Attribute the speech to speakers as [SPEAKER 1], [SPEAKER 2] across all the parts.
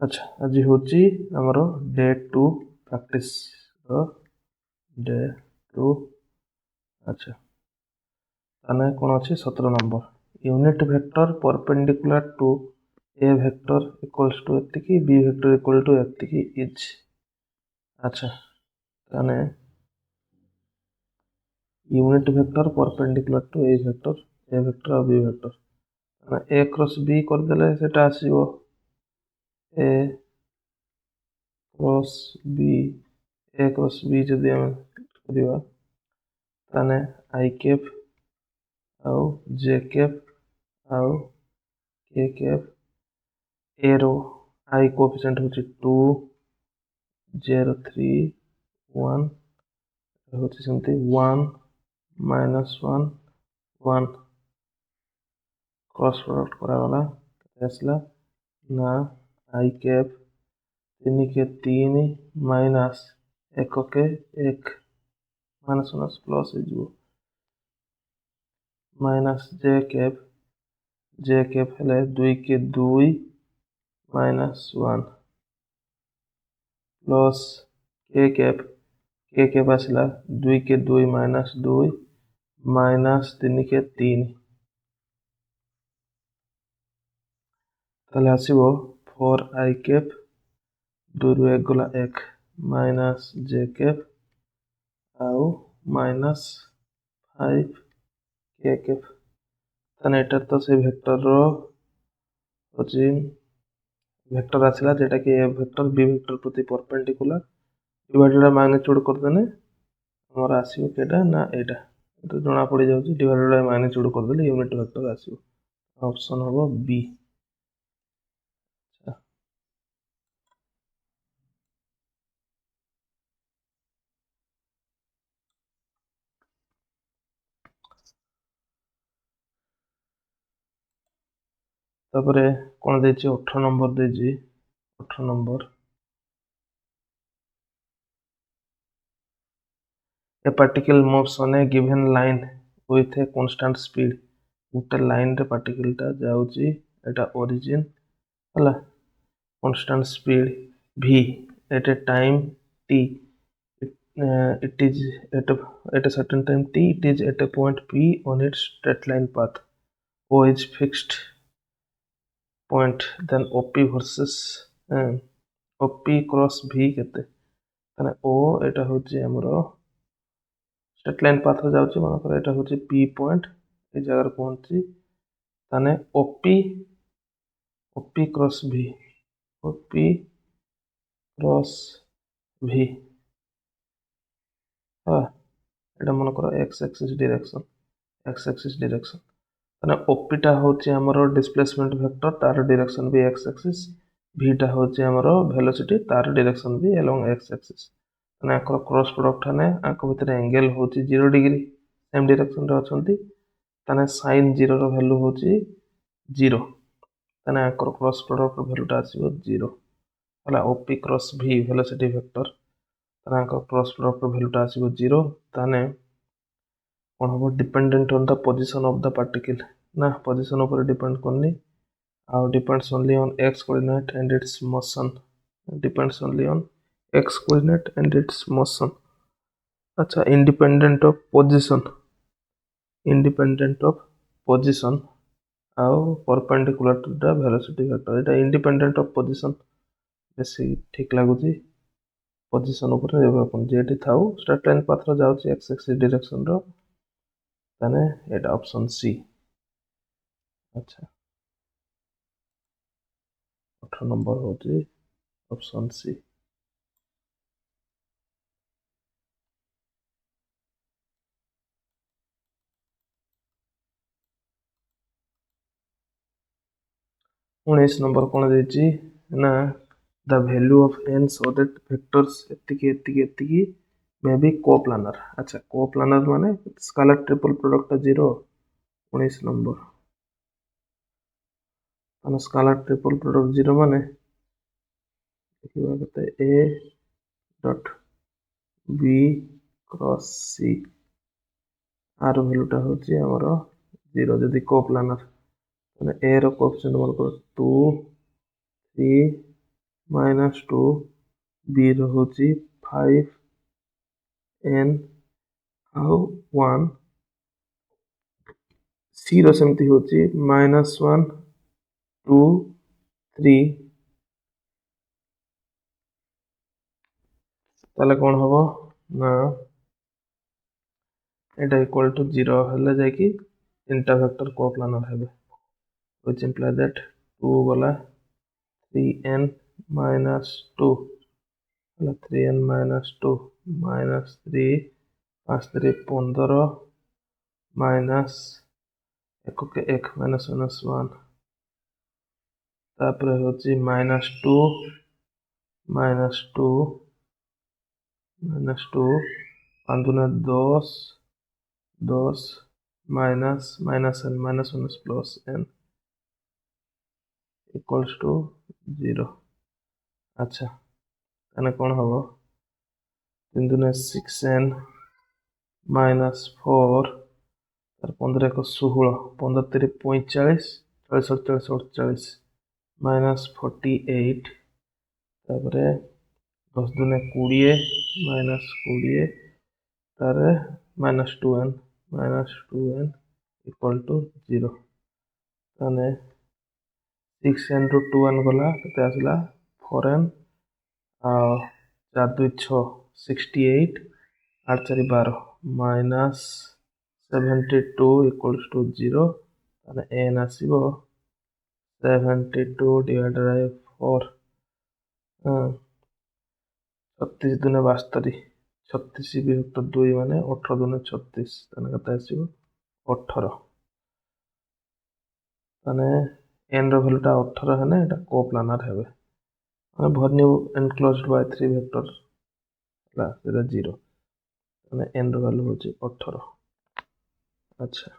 [SPEAKER 1] अच्छा आज होची हमर डे 2 प्रैक्टिस डे 2 अच्छा ताने कोन अछि 17 number unit vector perpendicular to a vector equals to एतिकी बी वेक्टर इक्वल टू एतिकी इज अच्छा ताने unit vector perpendicular to a vector और बी वेक्टर ताने a क्रॉस b कर देले सेटा आसीबो a क्रॉस b जदि हम करिवा ताने i कैप आउ जे कैप आउ के कैप ए रो i कोएफिशिएंट होची 2 0 3 1 होची सेमती 1 -1 1 क्रॉस प्रोडक्ट करा वाला आसला ना i कैप 3 के 3 माइनस 1 के 1 माइनस माइनस प्लस हो जिवो माइनस जे कैप हेले 2 के 2 माइनस 1 प्लस के कैप आसला 2 के 2 माइनस 2 माइनस 3 के 3 ताले आसीबो 4 i कैप 2 रु 1 गला 1 माइनस जे कैप आउ माइनस 5 के कैप ताने एटा तो से वेक्टर रो होची वेक्टर आसला जेटा कि ए वेक्टर बी वेक्टर प्रति परपेंडिकुलर डिवाइडेड मैग्नीट्यूड कर देने हमर आसीबो केटा ना एटा तो जणा पड़ी जाउची डिवाइडेड बाय मैग्नीट्यूड कर देले यूनिट वेक्टर आसीबो ऑप्शन होबो बी तापरे कोन देछि 18 नंबर देछि 18 number a particle moves on a given line with a constant speed उटा लाइन रे पार्टिकल टा जाउची एटा ओरिजिन हला constant speed v at a time t it is at a certain time t it is at a point p on its straight line path o is fixed point then op versus op cross v केते तने o एटा होची हमरो straight line path जाउची मानकर एटा होची p point A जगह पहुंची तने op cross v op cross v हाँ एटा मानकर x एक्सिस डायरेक्शन तने op टा होची हमरो डिस्प्लेसमेंट वेक्टर तार डायरेक्शन भी x एक्सिस v टा होची हमरो वेलोसिटी तार डायरेक्शन भी अलोंग x एक्सिस तने आकर क्रॉस प्रोडक्ट हने आको भितर एंगल होची 0 डिग्री सेम डायरेक्शन रे अछंती तने sin 0 रो वैल्यू होची 0 तने आकर क्रॉस प्रोडक्ट रो वैल्यू टा आसीबो 0 हला op cross v velocity vector तने आकर क्रॉस प्रोडक्ट रो वैल्यू टा आसीबो 0 तने कोन हो dependent on the position of the particle ना पोजीशन ऊपर डिपेंड करनी आउ depends only on x coordinate and its motion depends only on x coordinate and its motion अच्छा इंडिपेंडेंट ऑफ पोजीशन आउ perpendicular to the velocity vector एटा independent of position बेसी ठीक लागुची पोजीशन ऊपर निर्भर करन जेटी थाउ स्ट्रेट लाइन पाथ रो जाउची x एक्सिस डायरेक्शन रो तने एटा ऑप्शन सी अच्छा 18 नंबर होची ऑप्शन सी उन्नीस नंबर कोन देछि ना the value of n so that vectors एतिकी मे बी कोप्लानर अच्छा कोप्लानर माने स्केलर ट्रिपल प्रोडक्ट 0 19 नंबर माने स्केलर ट्रिपल प्रोडक्ट 0 माने देखिबा कते a dot b cross c आर वैल्यू टा होची हमरो 0 जदी कोप्लानर माने a रो कोएफिशिएंट मन को 2 3 -2 b ରହୁଛି 5n ଆଉ 1 c ର ସେମିତି ହେଉଛି -1 2 3 ତାହେଲେ କ'ଣ ହବ ନା এটা equal to 0 ହେଲେ ଯାଇକି ତିନିଟା ଭେକ୍ଟର କୋପ୍ଲାନାର ହେବେ which imply that 2 ଗଲା 3n -2 ହେଲା 3n -2 -3 5 3 15 ମାଇନସ୍ 1 के 1 -1 ତାପରେ ହେଉଛି -2 -2 -2 5 दुने 10 10 minus -n -1 plus n equals to 0 अच्छा ताने कौन हम 3 दुने 6n -4 15 1 16 15 3 45 40 48 -48 तापरे 10 दुने 20 -20 तारे -2n इक्वल टू 0 ताने 6n ରୁ 2n गला केते आसला 4n आ 4 2 6 68 8 4 12 -72 इक्वल्स टू 0 ताने n आसीबो 72 डिवाइडेड बाय 4 36 दुने 72 36 विभक्त 2 माने 18 दुने 36 ताने केते आसीबो 18 ताने n रो वैल्यूटा 18 है ना एटा कोप्लानार हेबे माने भर्नी एनक्लोज्ड बाय 3 वेक्टर ला सेटा 0 ताने n रो वैल्यू होची 18 अच्छा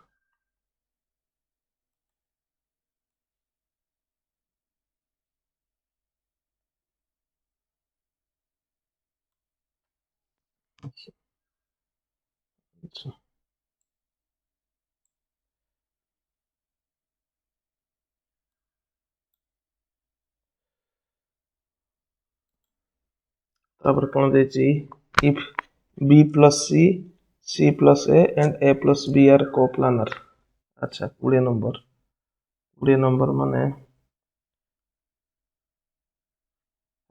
[SPEAKER 1] अच्छा तापर कोन देची if b plus c plus a and a plus b are coplanar अच्छा 20 नंबर माने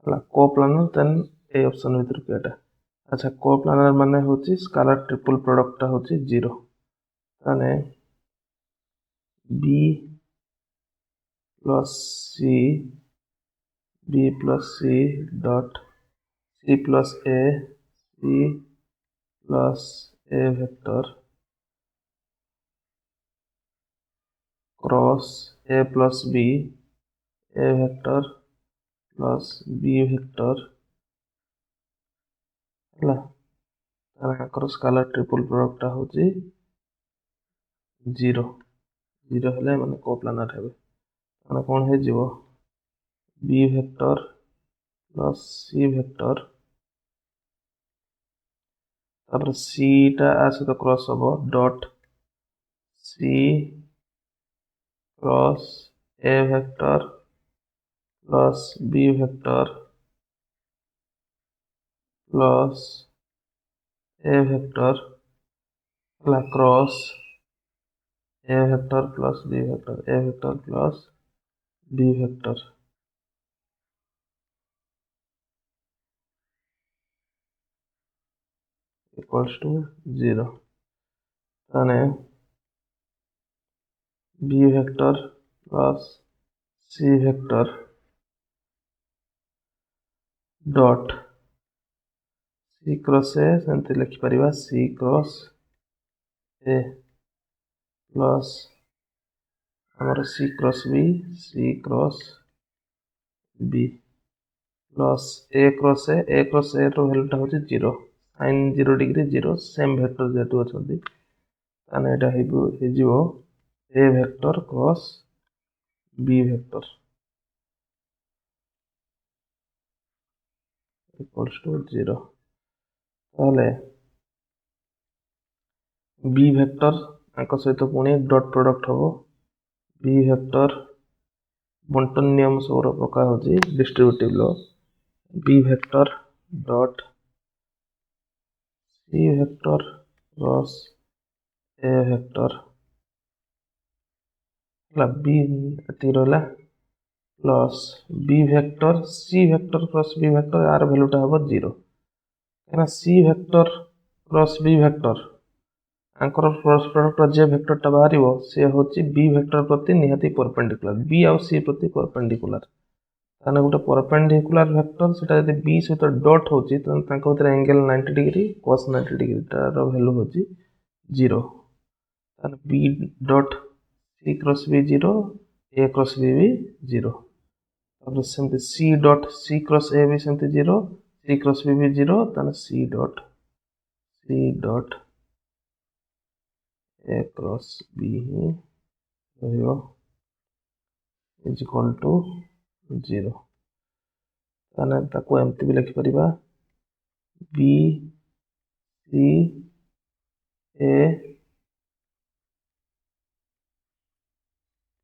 [SPEAKER 1] हला कोप्लानर देन ए ऑप्शन भीतर केटा अच्छा कोप्लानर माने होची स्केलर ट्रिपल प्रोडक्ट ता होची 0 ताने b plus c dot c plus a vector cross a plus b a vector plus b vector हला तार स्केलर ट्रिपल प्रोडक्ट ता होची 0 हेले माने कोप्लानर हेबे माने कोन हे जीवो b vector plus c vector तापर c टा आसे तो क्रॉस हबो dot c cross a vector plus b vector plus a vector ला cross a vector plus b vector a vector plus b vector equals to 0 ताने b vector plus c vector dot c cross a सेंते लिखि परिबा c cross a plus हमारा c cross b plus a cross a रो वैल्यूटा होची 0 sin 0 degree 0 same vector जेतु अछंती ताने एटा हे जीवो a vector cross b vector equals to 0 ताले b वेक्टर आक सहित पुणी डॉट प्रोडक्ट हबो b वेक्टर बंटन नियम सौर प्रकार होची distributive law b vector dot c vector cross a vector ହେଲା b ଏତିକି ରହିଲା plus b vector c vector cross b vector यार ଭ୍ୟାଲୁଟା ହେବ 0 କାହିଁକିନା c vector cross b vector आंकर क्रॉस प्रोडक्ट जे वेक्टरटा बाहरिबो से होची b वेक्टर प्रति निहाती परपेंडिकुलर b आउ c प्रति परपेंडिकुलर ताने गोटे परपेंडिकुलर वेक्टर सेटा यदि b सहित डॉट होची त तांको भीतर एंगल 90 डिग्री cos 90 डिग्री तार वैल्यू होची 0 ताने b dot c cross b 0 a cross b भी 0 तापर सेमते c dot c cross a भी सेमते 0 c क्रॉस b भी 0 ताने c dot a cross b ही रहियो इज इक्वल टू 0 ताने ताको एमती भी लिखि परिबा b c a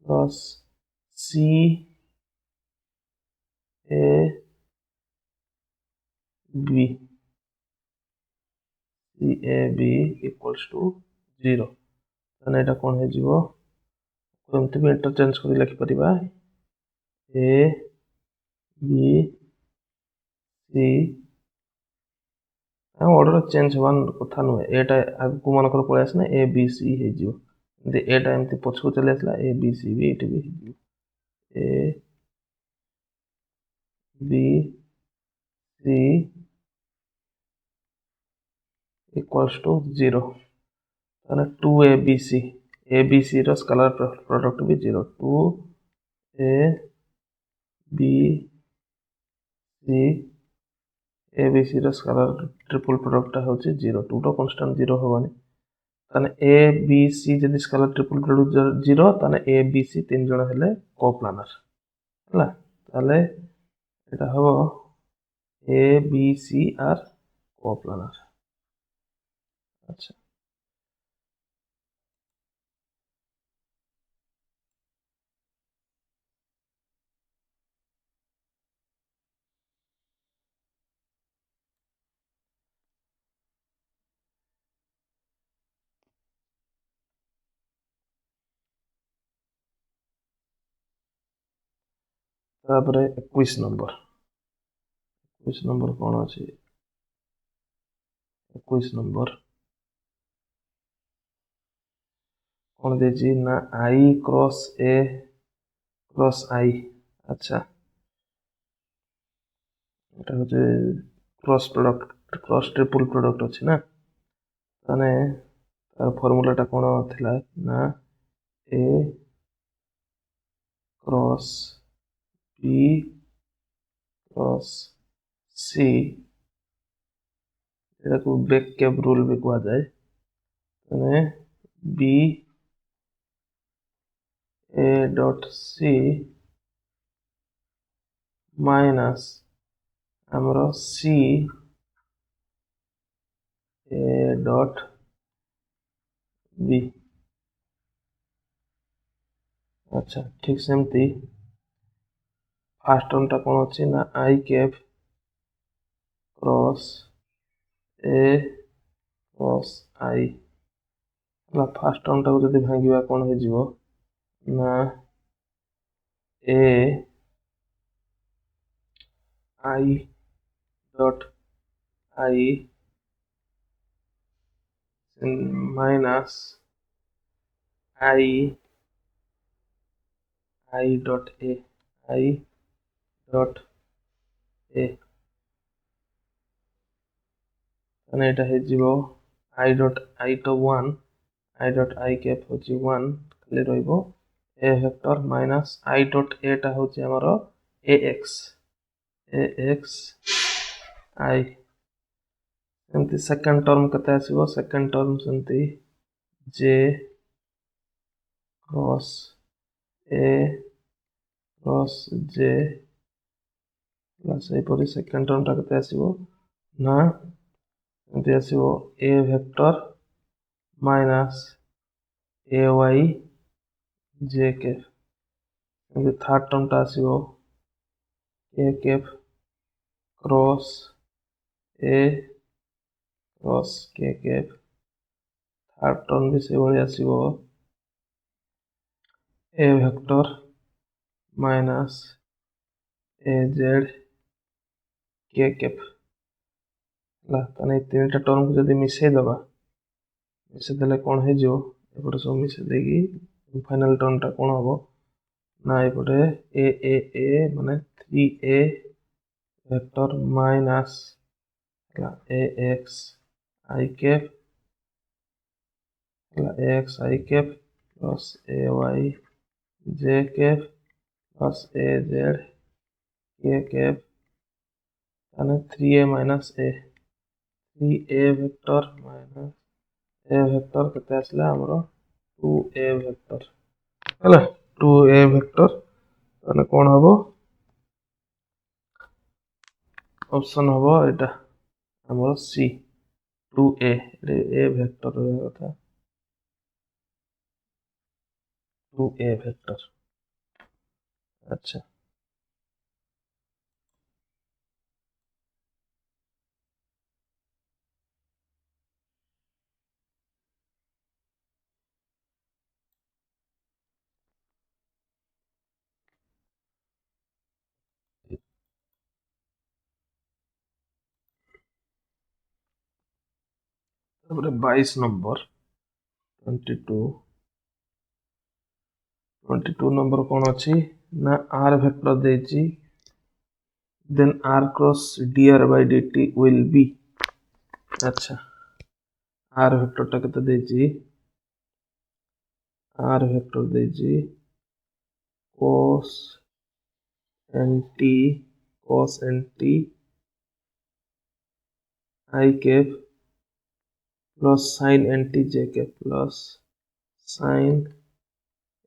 [SPEAKER 1] plus c a b c a b equals to 0 ताने एटा कोन हे जिवो एमती भी इंटरचेंज करि लिखि परिबा a b c order change हवन कथा नुहे एटा आगु मनकर पळे आसने a b c हे जिवो दे एटा एमती पछको चले आसला a b c भी एटी भी जिवो a b c equals to 0 ताने 2 a b c रो स्केलर प्रोडक्ट भी 0 2 a b c a b c रो स्केलर ट्रिपल प्रोडक्ट होची 0 2 रो कांस्टेंट 0 होवानी ताने a b c जदि स्केलर ट्रिपल प्रोडक्ट 0 ताने a b c तीन जण हेले कोप्लानर हला ताले एटा हो a b c are coplanar अच्छा तापरे 21 नंबर कौन अच्छे 21 नंबर कौन देजी ना i cross a cross i अच्छा এটা হচ্ছে cross product cross triple product अछि ना ताने तार फार्मूलाटा कोन थिला ना a cross b cross c एटा को बैक कैप रूल भी कहा जाए ताने b a dot c minus हमरो c a डॉट b अच्छा ठीक सेमती फास्ट टर्मटा कोन अछि ना i cap cross a cross i ला फास्ट टर्मटा को जदि भांगिबा कोन हे जिवो ना a i dot i minus i dot a i dot a ताने एटा हे जिवो i डॉट i तो 1 i डॉट i कैप होची 1 खाली रहइबो a vector minus i dot a टा होची हमरो ax i एमती सेकंड टर्म कते आसीबो सेकंड टर्म सेमती j cross a cross j plus ए परी सेकंड टर्म टा कते आसीबो ना एमती आसीबो a vector minus ay j cap एमती थर्ड टर्म टा आसीबो a cap cross a cross k cap third term भी से भाई आसीबो a vector minus a z के कैप ला तने तीनटा टर्म को जदी मिसै दबा मिसै देले कोन हे जो एपटे सब मिसै देगी फाइनल टर्म टा कोन हबो ना एपटे ए माने 3a vector minus A x i cap x i cap plus A Y J cap plus A z के कैप यानी 3a माइनस ए 3a वेक्टर माइनस ए वेक्टर केते आसला हमरो 2a वेक्टर हला 2a वेक्टर ताने कोन हबो ऑप्शन हबो एटा हमरो सी 2a ए वेक्टर रहबा कथा 2a वेक्टर अच्छा तारपरे 22 नंबर 22 नंबर कौन अच्छी ना आर वेक्टर देची then r cross dr by dt will be अच्छा आर वेक्टर टा केते देची आर वेक्टर देची cos nt cos nt i cap plus sin nt j cap plus sin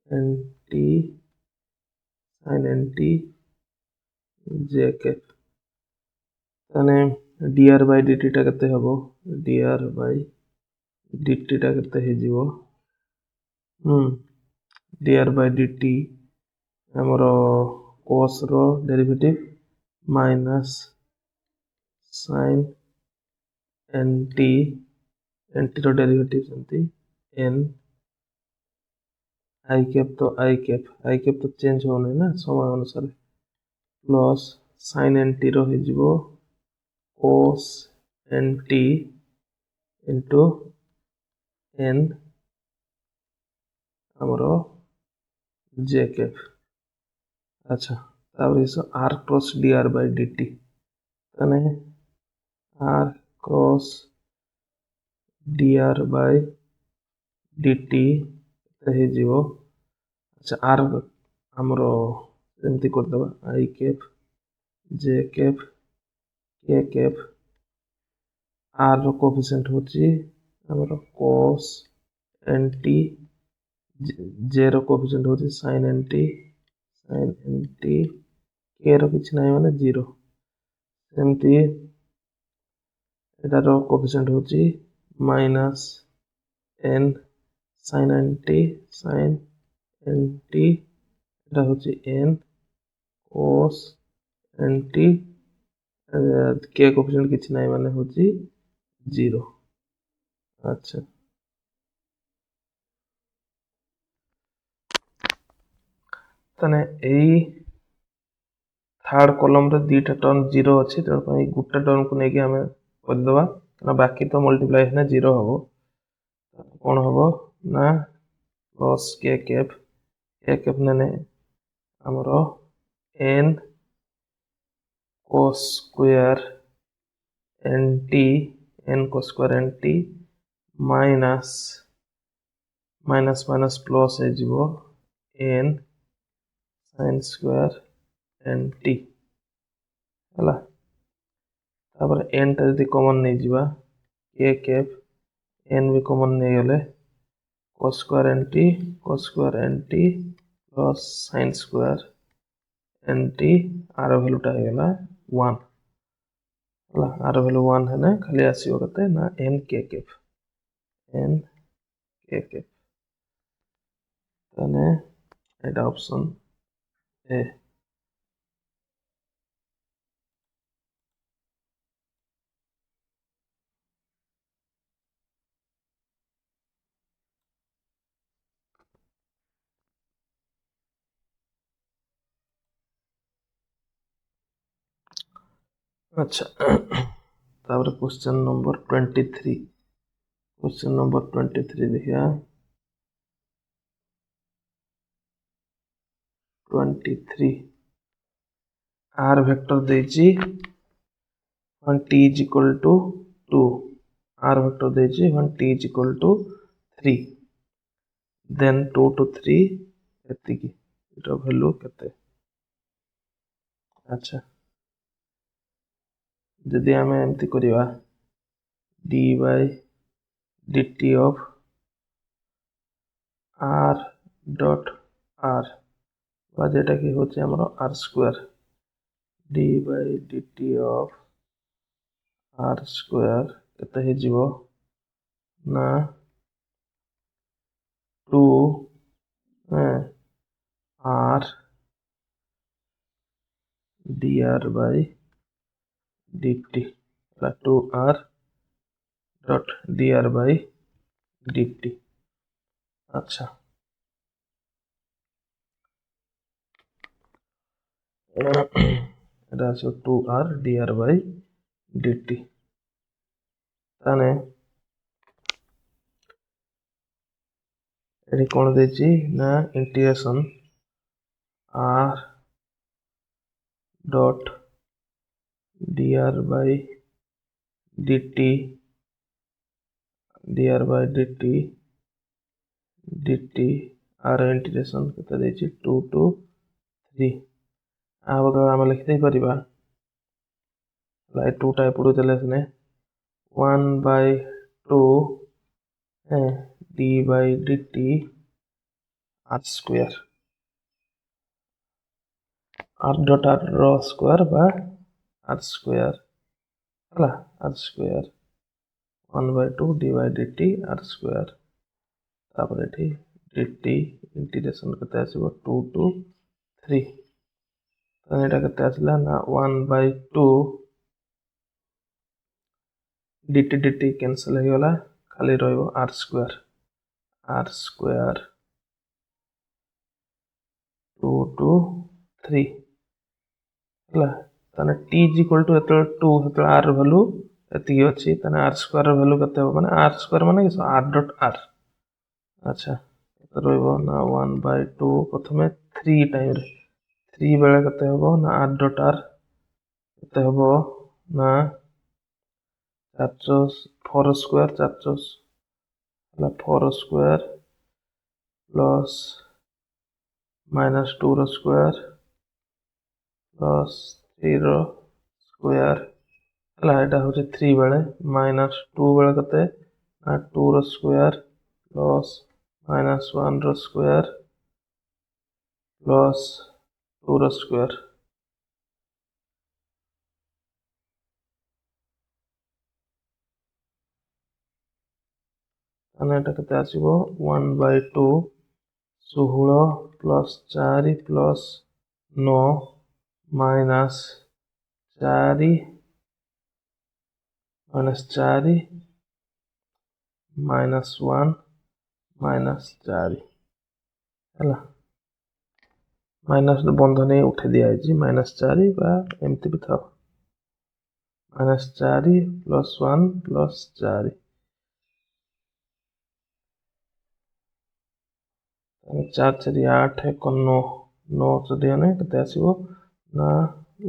[SPEAKER 1] nt sin nt j cap ताने dr by dt टा केते हबो dr by dt टा केते हे जीवो dr by dt हमरो cos रो derivative minus sin nt nt रो डेरिवेटिव सेमती n i कैप तो चेंज होने ना समय अनुसार प्लस sin nt रो हे जीवो cos nt into n हमरो j कैप अच्छा तापर इस r cross dr by dt तने r cross dr by dt हे जीवो अच्छा r हमरो एमती कर दबा i cap j cap k cap r रो कोएफिशिएंट होची हमरो cos nt j रो कोएफिशिएंट होची sin nt k रो किछ नाही माने 0 एमती एटार कोएफिशिएंट होची माइनस n sin nt एटा होची n cos nt k coefficient किछ नाही माने होची 0 अच्छा तने एई थर्ड कॉलम रे दीटा टर्म 0 अछि त पई गुट्टा टर्म को नेकी हमें कर दबा ना बाकी तो मल्टीप्लाई है ना 0 हबो कोन हबो ना प्लस k कैप ने हमरो n cos square nt n cos square nt minus minus plus है जीवो n sin स्क्वायर nt हला तापर n टा जदी कॉमन नै जीवा k कैप n भी कॉमन नै गले cos square nt plus sin square nt आर वैल्यू टा हेला 1 हला आर वैल्यू 1 है ना खाली आसीओ कते ना n k कैप तने एटा ऑप्शन ए अच्छा तापर क्वेश्चन नंबर 23 क्वेश्चन नंबर 23 देखिए 23 आर वेक्टर देछि when t is equal to 2 r vector देछि when t is equal to 3 then 2 to 3 एतिकी इटा वैल्यू केते अच्छा यदि आम एमती करवा dy dt of r dot r जेटा कि होचे हमरो r square dy dt of r square केते हे जीवो ना 2 r dr by dt 2r dot dr by dt अच्छा এটা আছে 2r dr by dt তাহলে এটি কোন দেছি না integration r dot dr by dt dr by dt dt r integration केते देछि 2 to 3 आ बदल हम लिख दे परिबा लाइक 2 टा एपडू देले सने 1 by 2 d by dt r square r dot r row square बा r square हला r square 1 by 2 d by dt r square तापर एठी dt इंटीग्रेशन केते आसीबो 2 to 3 तने एटा केते आसला ना 1 by 2 dt dt कैंसिल हो गला खाली रहइबो r square 2 to 3 हला तने t is equal to एतो 2 हेतो r वैल्यू एति अछि तने r स्क्वायर वैल्यू केते हो माने r स्क्वायर माने किस r dot r अच्छा रहइबो ना 1 by 2 प्रथमे 3 टाइम रे 3 बेले केते होबो ना r dot r केते होबो ना 4 स्क्वायर 4 हला 4 स्क्वायर प्लस माइनस 2 रो स्क्वायर प्लस 3 रो स्क्वायर हला एटा होचे 3 बेले माइनस 2 बेले केते ना 2 रो स्क्वायर प्लस माइनस 1 रो स्क्वायर प्लस 2 रो स्क्वायर ताने एटा केते आसीबो 1 by 2 16 plus 4 plus 9 minus 4 minus 1 minus 4 हला माइनस बंधन उठे दिया है माइनस 4 बा एमती भी था माइनस 4 प्लस 1 प्लस 4 4 4 8 1 9 9 जदि आने केते आसीबो ना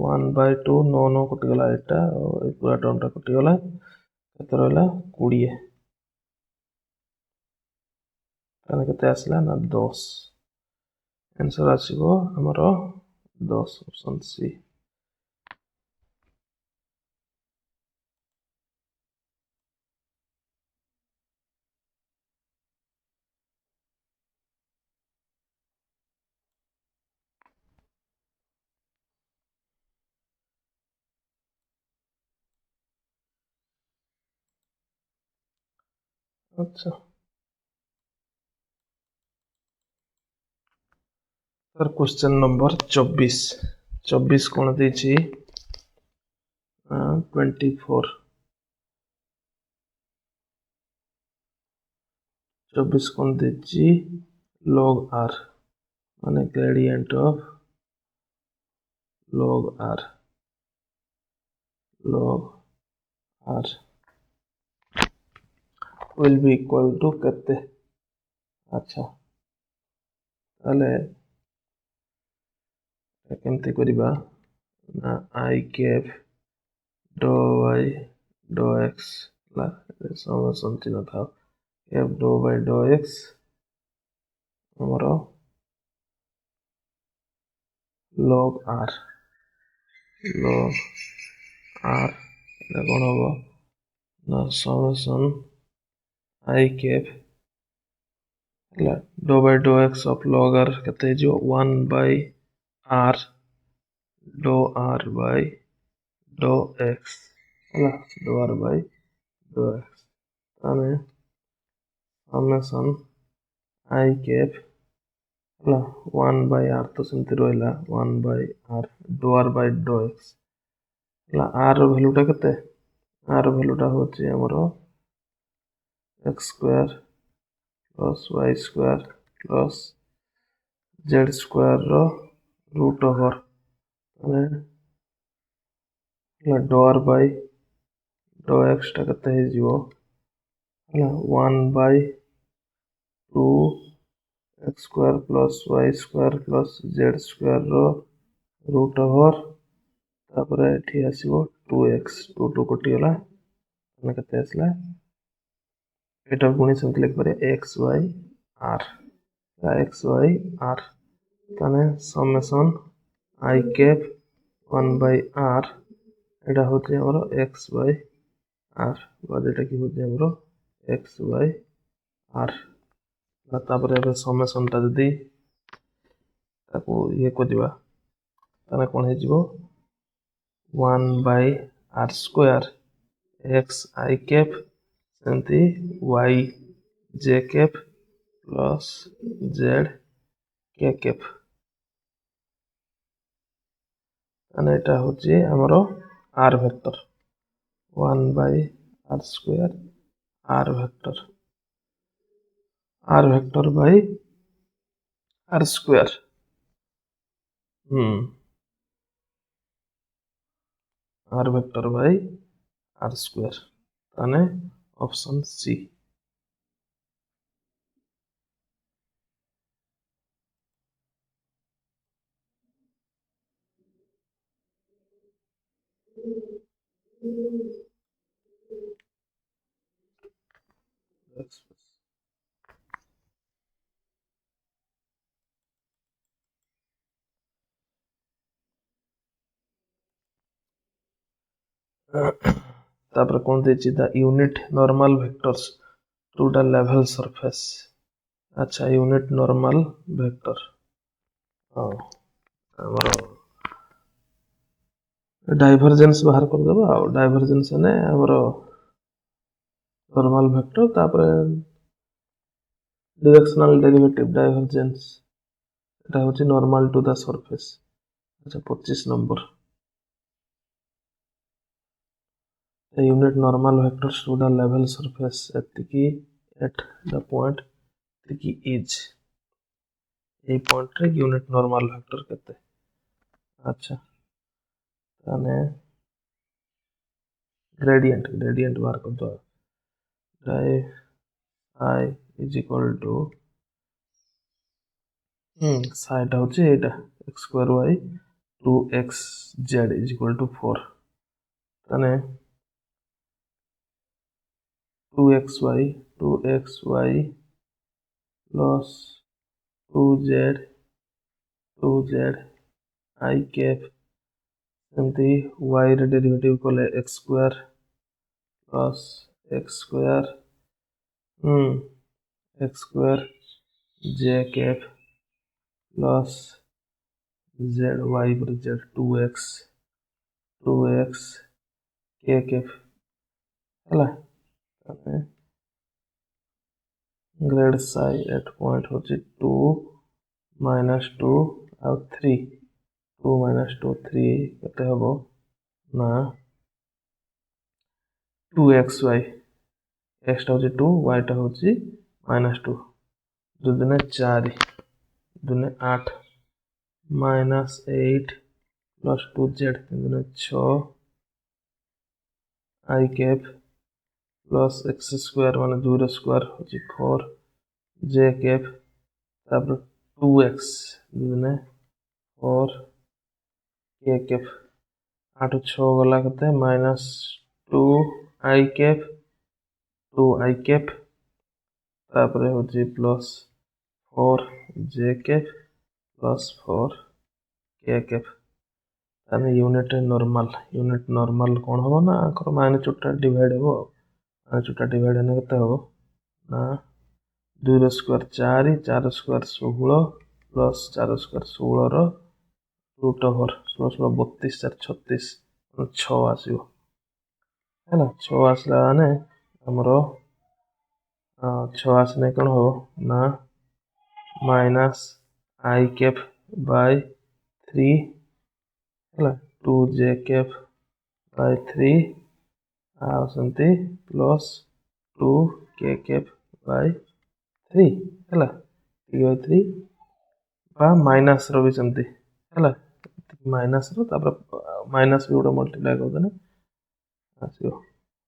[SPEAKER 1] 1 by 2 9 9 कटि गला एटा और पूरा टर्मटा कटि गला केते रहला 20 ताने केते आसला ना 10 आंसर आसीबो हमरो 10 ऑप्शन सी अच्छा सर क्वेश्चन नंबर 24 24 कोन देछि 24 24 कोन देछि log r माने gradient of log r log r will be equal to केते। अच्छा ताले केमती करिबा ना I cap d y d x ला समेसन चिन्ह था cap d y d x हमरो log r एटा कोन हबो ना समेसन I कैप ला d by dough x of log r केते जो 1 by r dough r by dough x ହେଲା dough r by dough x ताने समेसन I कैप ହେଲା 1 by r तो सेमती रहला 1 by r dough r by dough x ହେଲା r रो वैल्यूटा केते r रो वैल्यूटा होची हमरो x square plus y square plus z square रो रूट ओवर माने ହେଲା dough r by dough x टा केते हे जिवो ହେଲା 1 by 2 x square plus y square plus z square रो रूट ओवर तापरे एठी आसीबो 2x 2 2 कटि गला माने केते आसला एटा गुणी सेमति लिख पारे x y r x y r ताने summation I cap 1 by r एटा होची हमरो x by r बाद एटा की होची हमरो x by r तापरे एबे समेसन ता जदी ताको ये को दिबा ताने कोन हे जिवो 1 by r square x I cap सेमती y j cap plus z k cap ताने एटा होची हमरो r vector 1 by r square r vector by r square r vector by r square ताने ऑप्शन सी तापर कोन देछि the unit normal vectors to the level surface अच्छा unit normal vector हां हमरो डाइवर्जेंस बाहर कर देबा डाइवर्जेंस ने हमरो नॉर्मल वेक्टर तापर डायरेक्शनल डेरिवेटिव डाइवर्जेंस एटा होची नॉर्मल टू द सरफेस अच्छा 25 number the unit normal vectors to the level surface at the point is এই পয়েন্ট রে यूनिट नॉर्मल वेक्टर केते अच्छा ताने ग्रेडियंट बाहर कर दो I is equal to side होची एटा x square y 2xz is equal to 4 ताने 2xy plus 2z I cap सेमती y रे डेरिवेटिव कोले x square plus x square j cap plus z y पर z 2x k कैप हला grade Sai eight point होची 2 -2 और 3 2 -2 3 केते हबो ना 2xy x टा होची 2 y टा होची -2 दो दुने 4 दुने 8 -8 प्लस 2z 3 दुने 6 आई कैप प्लस एक्स स्क्वायर मान 2 स्क्वायर होची 4 जे कैप तापर 2x दुने 4 के कैप 8 6 गला कते माइनस 2 आई कैप 2 आई कैप तापर होची प्लस 4 जे कैप प्लस 4 के कैप ताने यूनिट नॉर्मल कौन हो ना आकर माइनस टा डिवाइड हो माइनस टा डिवाइड होने केते हो ना 2 स्क्वायर 4 4 स्क्वायर 16 प्लस 4 स्क्वायर 16 रो रूट ओवर 16 32 4 36 6 आसीबो है ना 6 आसला माने हमरो 6 आसने कौन हो ना माइनस आई कैप बाय 3 है 2 जे कैप बाय 3 आसंती प्लस 2 के कैप बाय 3 है 3 बाय 3 बा माइनस रो भी समती है माइनस रो तापर माइनस भी गोटे मल्टीप्लाई कर देने आसीबो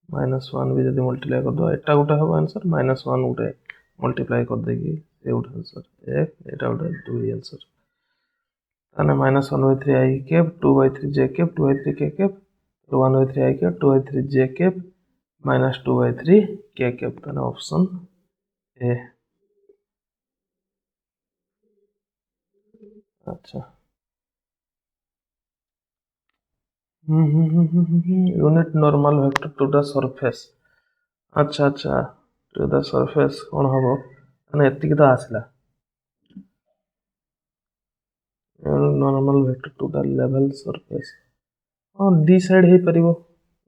[SPEAKER 1] -1 भी जब मल्टीप्लाई कर दो एटा गोटे हम आंसर -1 गोटे मल्टीप्लाई कर देगी ये गोटे आंसर एक एटा गोटे 2 आंसर ताने -1/3 I cap 2/3 J cap 2/3 K cap 1/3 I cap 2/3 J cap -2/3 K cap ताने ऑप्शन ए अच्छा unit normal vector to the surface अच्छा अच्छा टू द सरफेस कौन हम माने एतिक तो आसला normal vector to the level surface हाँ डी साइड हो पारिबो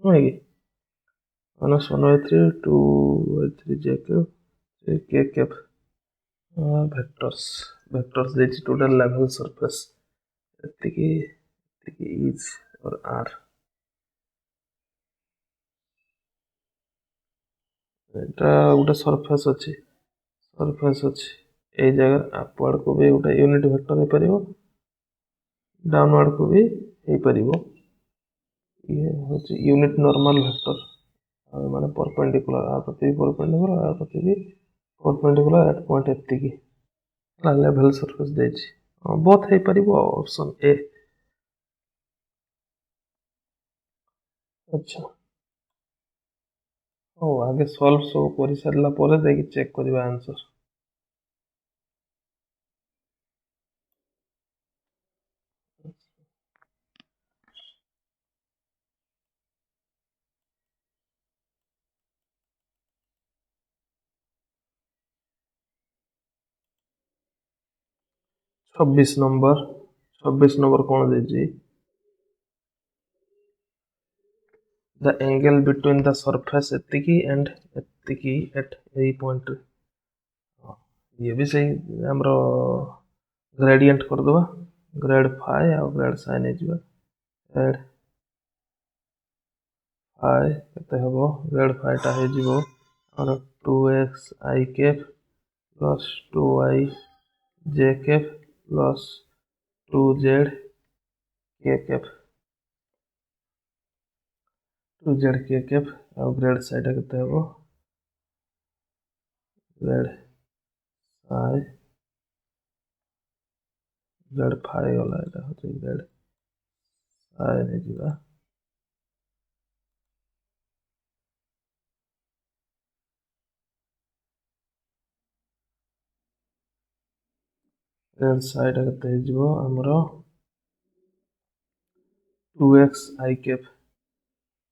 [SPEAKER 1] नुहे कि -1/3 2/3 जे cap k cap vectors vectors देछि टू द लेवल सरफेस एतिकी एतिकी इज और आर एटा गोटे सरफेस अछि ए जगह अपवर्ड को भी गोटे यूनिट वेक्टर हो पारिबो डाउनवर्ड को भी हो पारिबो ये होछि यूनिट नॉर्मल वेक्टर माने परपेंडिकुलर आ प्रति परपेंडिकुलर आ प्रति भी परपेंडिकुलर एट पॉइंट एतिकी लेवल सरफेस देछि बोथ हो पारिबो ऑप्शन ए अच्छा ओ आगे सॉल्व सब कर सारला ପରେ ଯାଇକି ଚେକ୍ କରିବା आंसर 26 नंबर कौन देछि the angle between the surface एतिकी एंड एतिकी एट ए पॉइंट ये भी सही हमरो ग्रेडियंट कर दवा ग्रेड फाई और ग्रेड साइन हे जिवो ग्रेड फाई केते हबो ग्रेड फाई टा हे जिवो और 2x आई cap plus 2y j cap plus 2z के कैप 2z के कैप और ग्रेड साइड केते हबो ग्रेड फाई ग्रेड फाई वाला एटा होते ग्रेड फाई ने जिवो ग्रेड साइड केते हे जिवो हमरो 2x आई कैप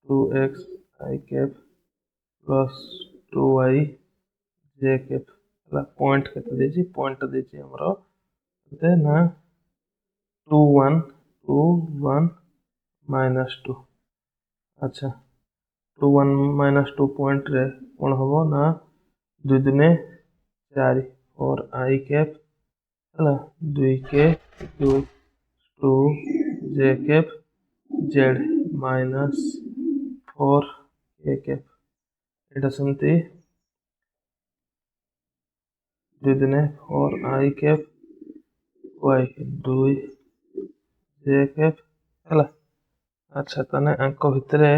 [SPEAKER 1] 2x आई cap plus 2y j cap point केते देछि पॉइंट देछि हमरो केते ना 2 1 2 1 -2 अच्छा 2 1 -2 पॉइंट रे कोन हबो ना 2 दुने 4 और आई कैप हला 2 के 2 2 जे कैप जेड -4 ए कैप एटा समति 2 दुने 4 आई कैप वाई 2 जे कैप हला अच्छा तने अंक भितरे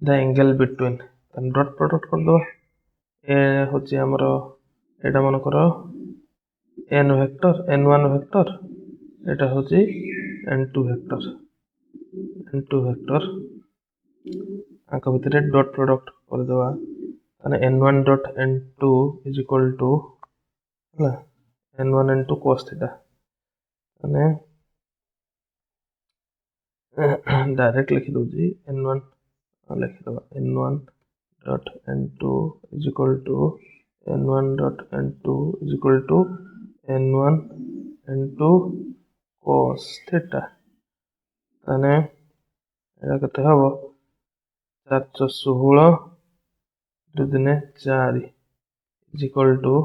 [SPEAKER 1] the angle between dot product कर दो ए होची हमर एटा मन करो n वेक्टर n1 वेक्टर एटा होची n2 वेक्टर आका भितर डॉट प्रोडक्ट कर दवा ताने n1 dot n2 is equal to हला n1 n2 cos थीटा ताने डायरेक्ट लिखि दोजी n1 लिखि दवा n1 dot n2 is equal to n1 dot n2 is equal to n1 n2 cos theta ताने एटा केते हबो 416 दुदिने 4 is equal to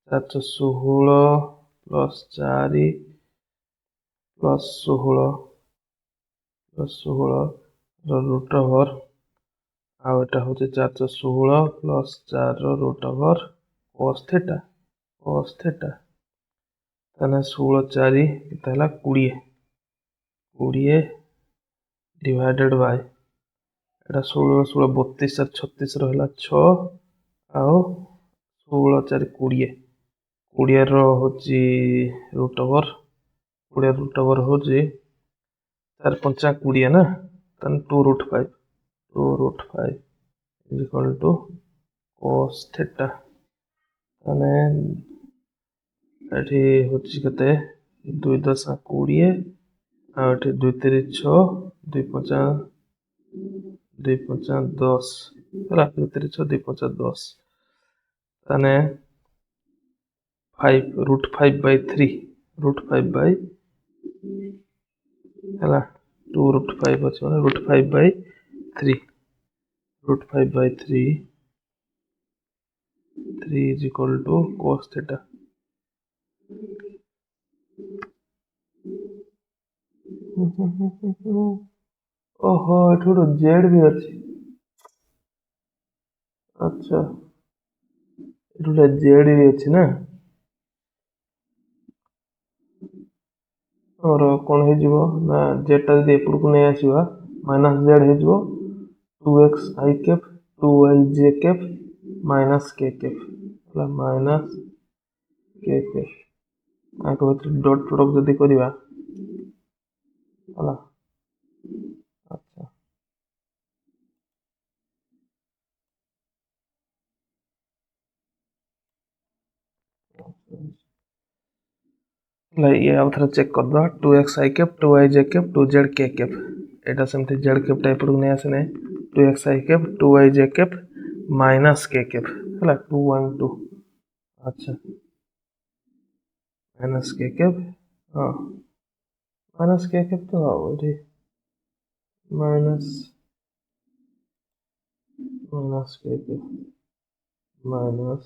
[SPEAKER 1] 416 plus 4 plus 16 root over ଆଉ ଏଟା ହଉଛି 416 ପ୍ଲସ୍ 4 ର ରୁଟ୍ ଓଭର cos theta ତାହେଲେ 16 4 କେତେ ହେଲା 20 ଡିଭାଇଡେଡ୍ ବାଇ ଏଟା 16 16 32 4 36 ର ହେଲା 6 ଆଉ 16 4 20 20 ର ହଉଛି ରୁଟ୍ ଓଭର 20 ରୁଟ୍ ଓଭର ହଉଛି 4 5 20 ନା ତାହେଲେ 2 route 5 is equal to cos theta ताने एठी होची कते 2 10 20 आ एठी 2 3 6 2 5 10 हला 2 3 6 2 5 10 ताने 5 root 5 by 3 root 5 by हला 2 root 5 अछि माने root 5 by 3 3 is equal to cos theta ओहो एठी गोटे जेड भी अछि अच्छा एठी गोटे जेड भी अछि ना और कोन हे जीवो ना जेड टा जदि एपडकु नै आसीबा माइनस जेड हे जीवो 2x I cap 2y j cap minus k cap हला माइनस k कैप आको डॉट प्रोडक्ट जदि करिवा हला अच्छा ये अब थोड़ा चेक कर दो 2x I cap 2y j cap 2z k cap एटा सेमति z कैप टाइप रो नै आसे नै 2x I cap 2y j cap minus k cap हला 2 1 2 अच्छा माइनस k कैप हां माइनस k कैप तो ओडी minus k cap minus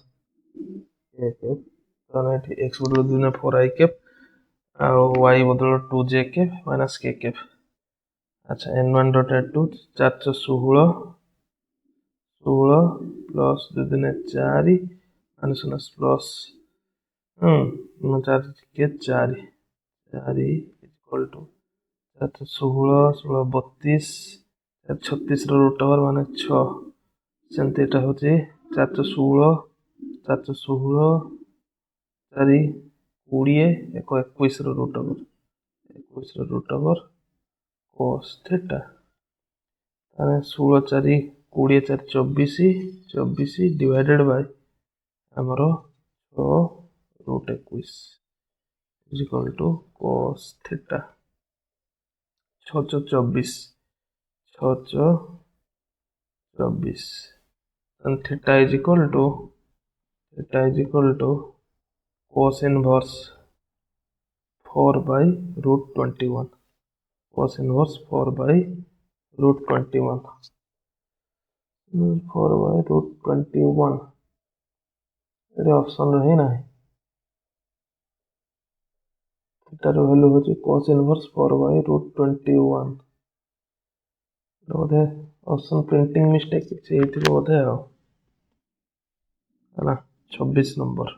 [SPEAKER 1] k cap ताने x बदल दिने 4i कैप y बदल 2j cap minus k cap अच्छा n1 डॉट n2 416 प्लस 2 दिने 4 माइनस प्लस 4 के 4 इक्वल टू 416 16 32 36 रो रूट ओवर माने 6 सेंते एटा होची 416 416 4 20 21 रो रूट ओवर cos theta ताने 16 4 20 4 24 डिवाइडेड बाय हमरो 6 root 21 is equal to cos theta 6 24 and theta is equal to cos inverse 4 by root 21 cos inverse 4 by root 21 4 by root 21 array option रही ना theta rho value होची cos inverse 4 by root 21 Bodhe option printing mistake से हेतिबो बोधे हो हला 26 number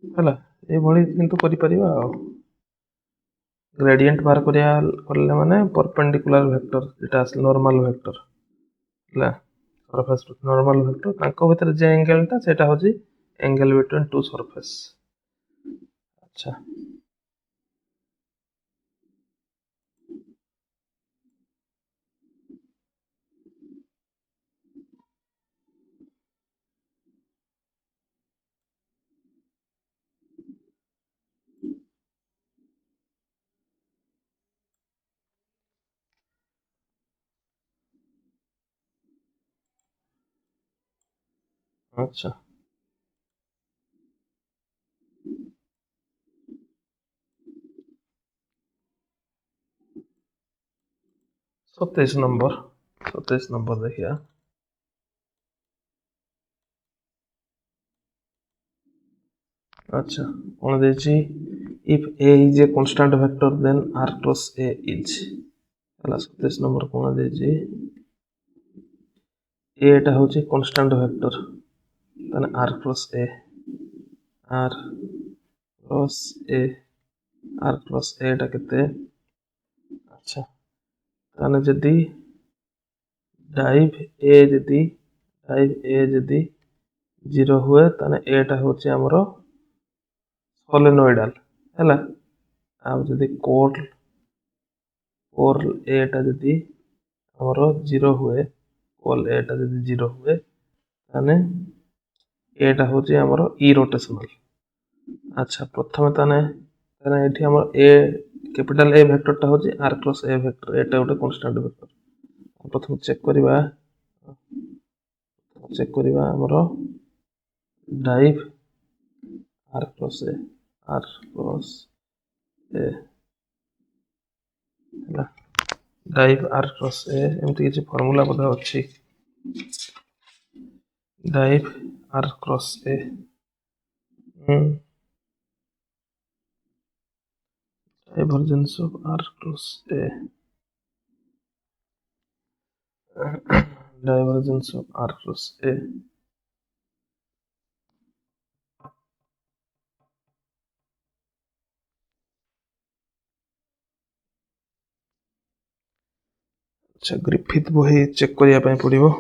[SPEAKER 1] हला ए भली किंतु करि परिबा ग्रेडियंट बाहर करिया करले माने परपेंडिकुलर वेक्टर जेटा आस नॉर्मल वेक्टर ହେଲା सरफेस नॉर्मल वेक्टर ताको भितर जे एंगलटा सेटा होची एंगल बिटवीन टू सरफेस। अच्छा अच्छा 27 नंबर देखिया। अच्छा कौन देछि if a is a constant vector then r cross a is ହେଲା 27 नंबर कौन देछि a टा होछि कांस्टेंट वेक्टर तने r cross a r cross a r cross a टा केते। अच्छा तने जदी डाइव a जीरो हुए तने a टा होछि हमरो सोलेनोइडल हैला। आ जदी कोर a टा जदी हमरो जीरो हुए कोल a टा जदी जीरो हुए तने a टा होछि हमरो ई रोटेशनल। अच्छा प्रथम तने तने एठी हमर a कैपिटल A वेक्टर टा होछि r क्रॉस a वेक्टर एटा गोटे कांस्टेंट वेक्टर। प्रथम चेक करिवा हमरो डाइव r क्रॉस a ହେଲା डाइव r क्रॉस a एमति किछि फार्मूला बोधा अछि div r cross a divergence of r cross a divergence of r cross a अच्छा ग्रिफिथ बही चेक करिया पय पड़िबो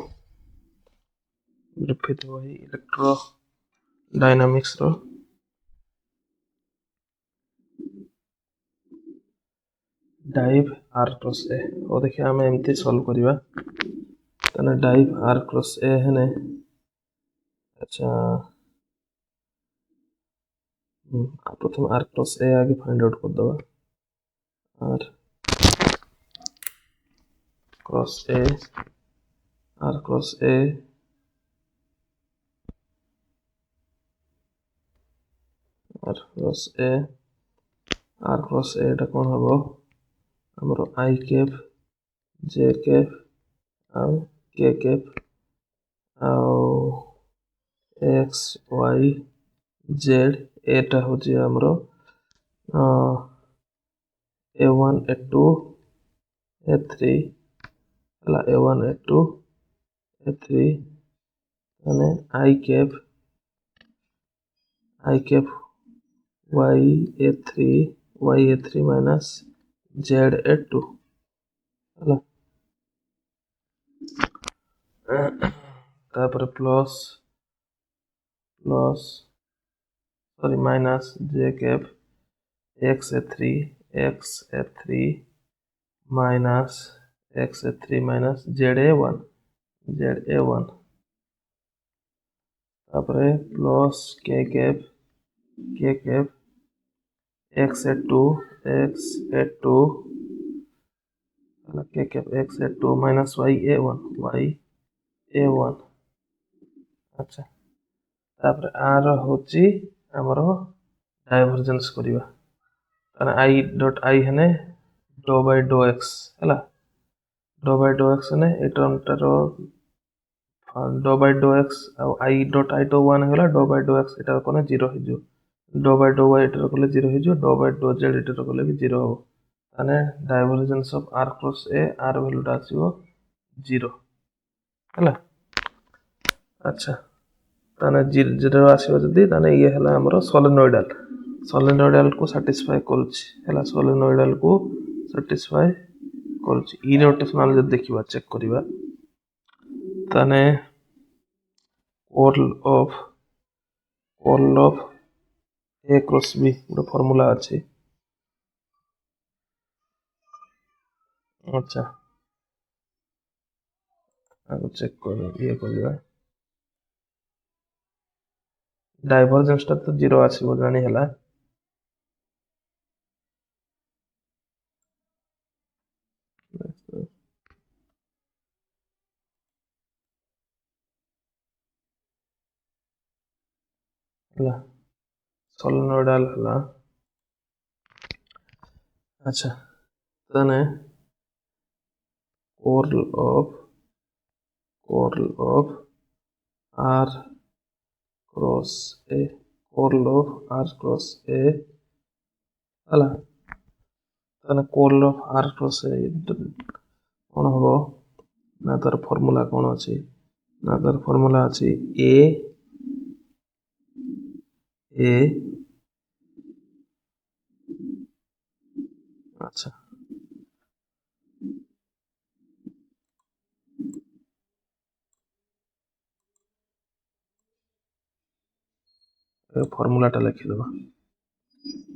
[SPEAKER 1] ग्रिफिथ बही इलेक्ट्रो डायनामिक्स रो डाइव r क्रॉस a ओ देखिया हम एमती सॉल्व करिवा तने डाइव r क्रॉस a हेने। अच्छा प्रथम r क्रॉस a आगे फाइंड आउट कर दवा r cross a r cross a r cross a टा कोन हबो हमरो i कैप j कैप आउ k कैप आउ x y z एटा होची हमरो a1 a2 a3 हला a1 a2 a3 माने i cap y a3 minus z a2 हला तापर plus sorry minus j cap x a3 minus x a3 minus z a1 तापर plus k cap x a2 k cap x a2 minus y a1 अच्छा तापर r होची हमरो divergence करिवा तने i dot i हने डो बाय डो x हला d by d x ने ए टर्म टारो डो बाय डो x आ i डॉट i तो 1 होला डो बाय डो x एटा कोने 0 हो जो डो बाय डो y एटा कोले 0 हो जो डो बाय डो z एटा कोले भी 0 हो तने divergence of r cross a r value टा आसीबो 0 हला। अच्छा ताने 0 आसीबो जदी ताने ये हला हमरो सोलेनोइडल सोलेनोइडल को साटिस्फाई करुछि हैला सोलेनोइडल को साटिस्फाई करुछि इरोटेशनल जे देखिबा चेक करिबा ताने curl of A cross B गोटे फॉर्मूला अछि अच्छा आगो चेक कर ये करिबा डाइवर्जेंस ता तो 0 आसीबो जानि हैला हैला सोलेनोइडल हैला अच्छा ताने curl of r cross a curl of r cross a हैला ताने curl of r cross a कोन हबो ना तार फार्मूला कोन अछि ना तार फार्मूला अछि a अच्छा ए फार्मूला टा लिखि देबा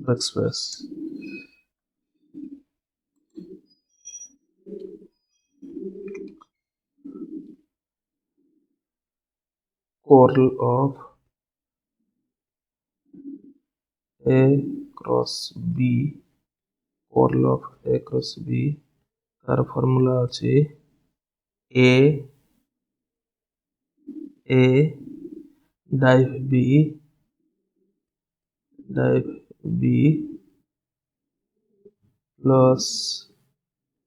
[SPEAKER 1] backspace curl of a cross b curl of a cross b तार फार्मूला अछि a dive b plus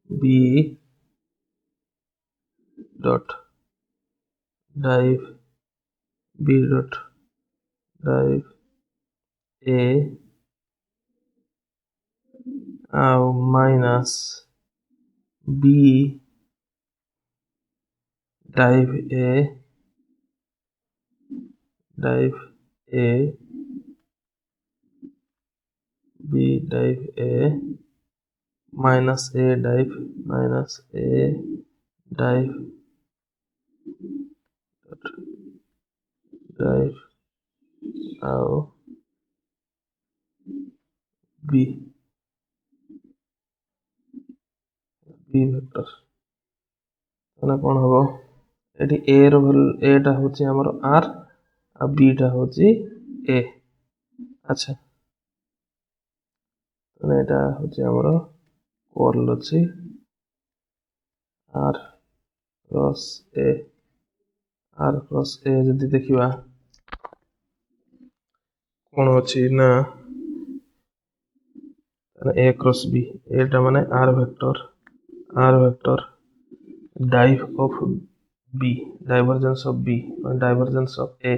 [SPEAKER 1] b dot dive b dot dive a minus b dive a b dive a minus a dive dive आउ b vector ताना कोन हबो एठी a row a टा होची हमर r आ b टा होची a अच्छा ताना एटा होची हमर कर्ल अछि r क्रॉस a जदि देखिबा कोन अछि ना a क्रॉस b एटा माने r vector dive of b divergence of b divergence of a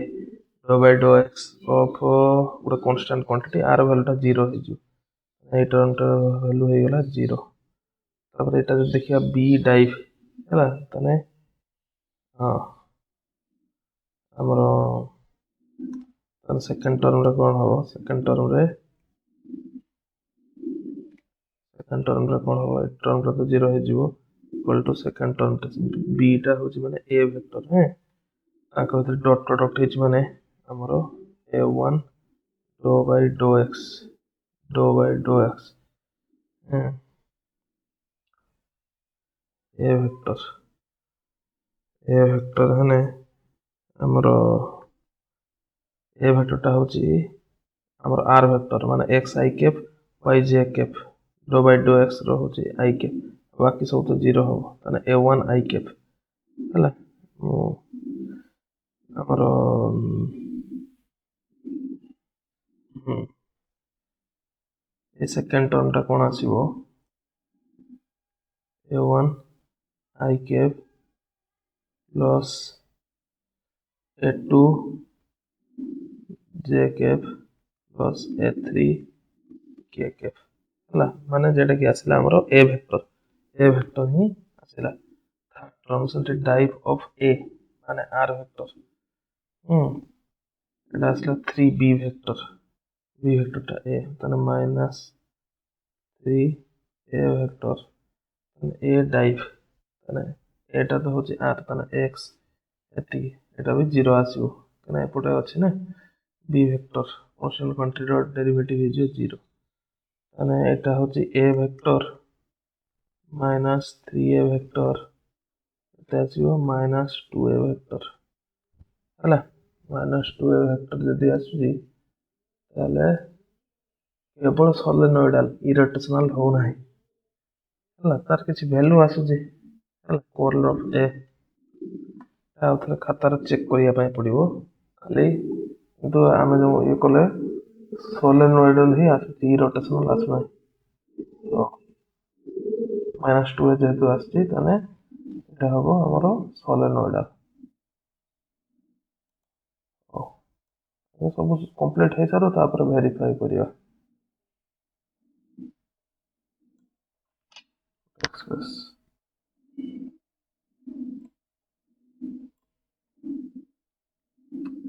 [SPEAKER 1] dou by dou x of गोटे कांस्टेंट क्वांटिटी r वैल्यू टा 0 हे जो ए टर्म टा वैल्यू हे गेला 0 तापर एटा जे देखिया b डाइव हैला तने हां हमरो तने सेकंड टर्म रे कोन हो सेकंड टर्म रे कोन हो टर्म टा तो 0 हे जो equal to second term b टा होची माने a वेक्टर है आको डॉट प्रोडक्ट हे माने हमरो a1 dou by dou x है a वेक्टर हने हमरो a वेक्टर टा होची हमरो r वेक्टर माने x i cap y j cap dou by dou x रो होची i कैप बाकी सब तो 0 हो तने a1 i कैप हला हमरो ए सेकंड टर्म टा कोन आसीबो a1 i cap plus a2 j cap plus a3 k cap हला माने जेटा कि आसिला हमरो a वेक्टर ही आसिला थर्ड टर्म से डाइव ऑफ a माने r वेक्टर एटा आसिला 3b बी वेक्टरटा ए ताने माइनस 3 ए वेक्टर ताने ए डाइव ताने एटा तो होची आर ताने एक्स एति एटा भी 0 आसीबो ताने एपटे अछि ना बी वेक्टर कांस्टेंट क्वांटिटी रो डेरिवेटिव इज 0 ताने एटा होची A vector minus 3 A vector एटा आसीबो माइनस 2 ए वेक्टर हला माइनस 2 ए वेक्टर जदी आसी ताले केवल सोलेनोइडल इरोटेशनल हो नाही हला तार किछि वैल्यू आसु जे हला कर्ल ऑफ ए आउथरे खातार चेक करिया पय पडिबो खाली तो आमे जो ये कले सोलेनोइडल ही आसु इरोटेशनल आसु नाही तो -2 ए जेतु आसी तने एटा हबो हमरो सोलेनोइडल ये सब कंप्लीट है सारो तापर वेरीफाई करिया एक्सप्रेस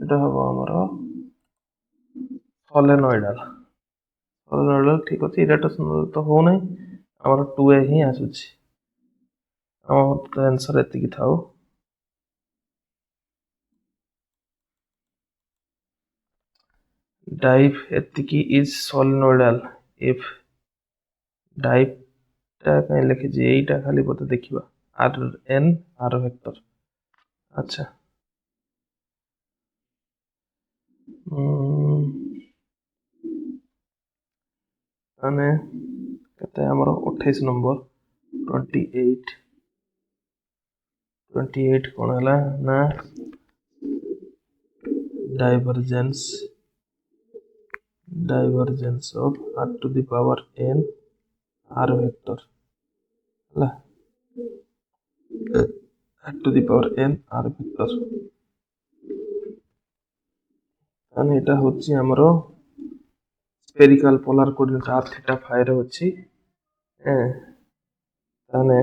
[SPEAKER 1] এটা হবো আমার সলেনয়েডাল সলেনয়েডাল ঠিক আছে ইরিটেশনাল তো হো নাই আমার 2a ହିଁ ଆସୁଛି আমার তো आंसर ଏତିକି ଥାଉ डाइव एतिकी इज सोलेनोइडल इफ डाइव टा कहीं लिखि जे एटा खाली बते देखिबा आर एन आर वेक्टर अच्छा माने कते हमर 28 नंबर 28 कोन हला ना divergence of r to the power n r vector हला r to the power n r vector आणि एटा होची हमरो spherical polar coordinate r theta phi रे होची ताने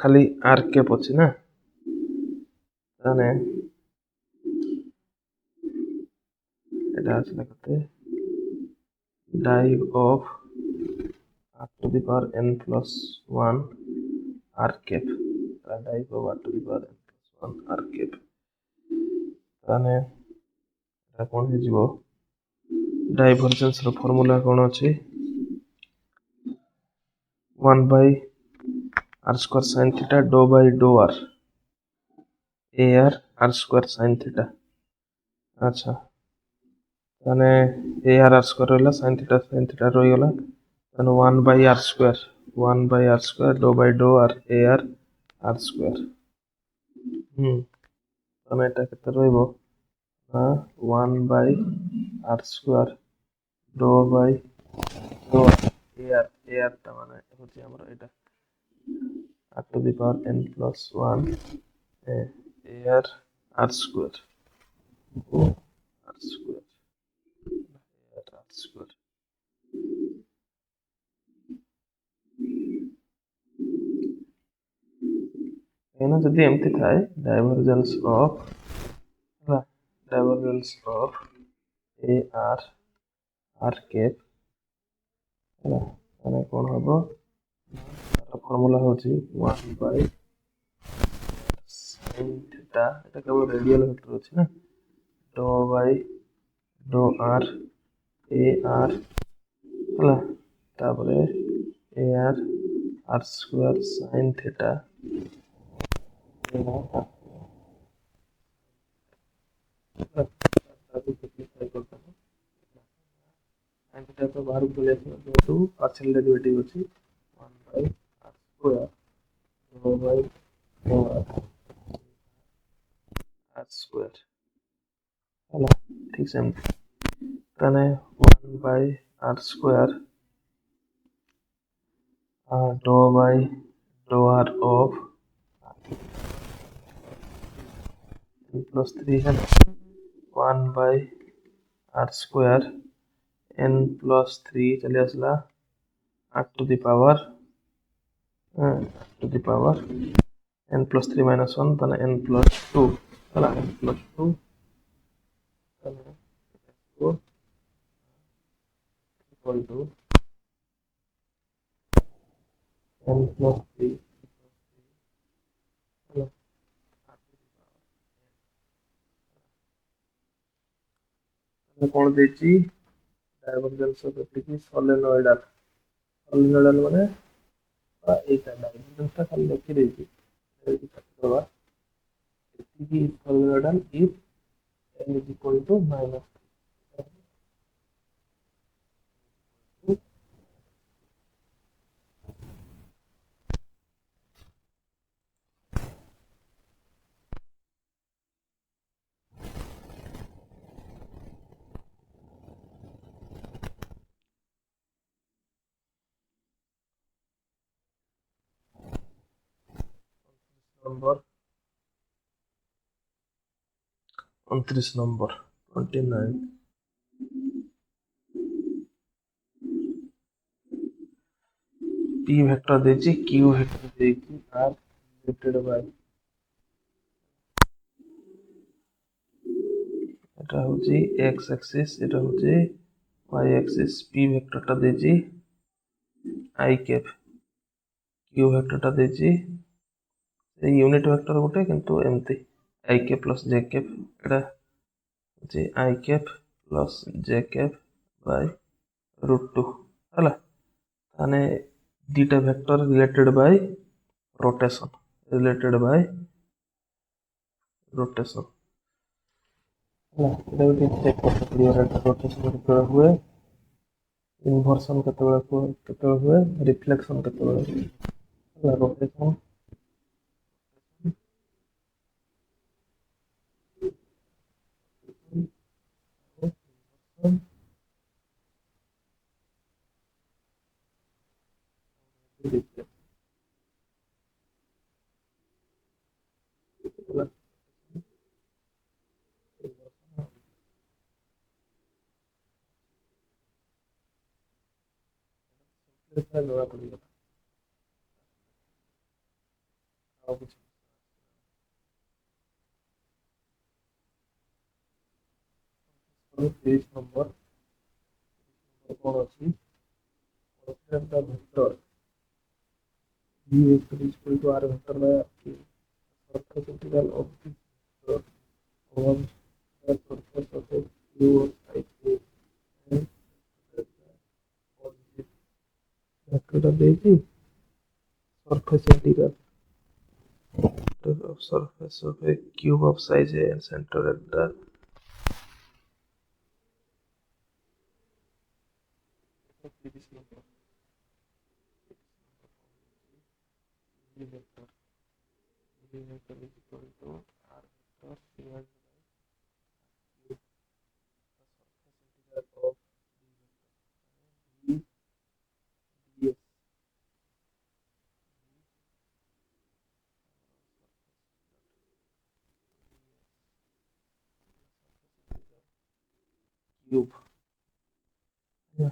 [SPEAKER 1] खाली r कैप होची ना ताने एटा असला कते dive of r to the power n plus 1 r cap dive of r to the power n plus 1 r cap ताने एटा कोन हे जीवो डाइवर्जेंस रो फार्मूला कोन अछि 1 by r square sin theta dou by dou r ar r square sin theta अच्छा ताने ar r square होला sin theta रहि गेला ताने 1 by r square dou by dou r ar r square ताने एटा केते रहइबो 1 by r square dou by dou ar ता माने होची हमर एटा r to the power n plus 1 ar r square एना जदी एमती थाए divergence of a r r cap माने कोन हबो फार्मूला होची 1 by sin theta एटा केवल रेडियल वेक्टर अछि ना dou by dou r ar हला तापरे ar r square sin theta and theta तो बाहर चले तो पार्शियल डेरिवेटिव अछि 1 by r square dou by dou r square हला ठीक से तने 1 by r square dou by dou r of n plus 3 है 1 by r square n plus 3 चले असला r to the power n plus 3 minus 1 तने n plus 2 हला n plus 2 equal to n plus 3 ହେଲା ତାହେଲେ କଣ ଦେଇଛି ଡାଇଭରଜେନ୍ସ ଅଫ ଏତିକି ସୋଲେନୋଇଡାଲ ମାନେ এইটা ডাইভরজেন্সটা খালি লিখে দিয়েছি এটি কাটতে এটিকি সলিডাল if n is equal to minus number 29 number 29 p vector দিয়েছি q ভেক্টর দিয়েছি আর রিলেটেড বাই এটা হচ্ছে x অ্যাক্সিস এটা হচ্ছে y অ্যাক্সিস p ভেক্টরটা দিয়েছি i ক্যাপ q ভেক্টরটা দিয়েছি এই ইউনিট ভেক্টর গোটে কিন্তু এমতি i cap plus j cap এটা হচ্ছে i cap plus j cap by √2 ହେଲା ତାହେଲେ ଦିଟା ଭେକ୍ଟର ରିଲେଟେଡ୍ ବାଇ ରୋଟେସନ ହେଲା ଏଇଟା ବି ଟିକେ ଚେକ୍ କରିବାକୁ ପଡିବ ରୋଟେସନ କେତେବେଳେ ହୁଏ ଇନଭର୍ସନ କେତେବେଳେ ହୁଏ ରିଫ୍ଲେକ୍ସନ କେତେବେଳେ ହୁଏ ହେଲା ରୋଟେସନ ଜଣା ପଡିଗଲା ଆଉ କିଛି पेज नंबर कौन अच्छी vector v vector is equal to r vector by आपकी surface integral of the over the surface of q साइड के वेक्टर देती surface integral of surface of a cube of size a and center at the cube. Yeah.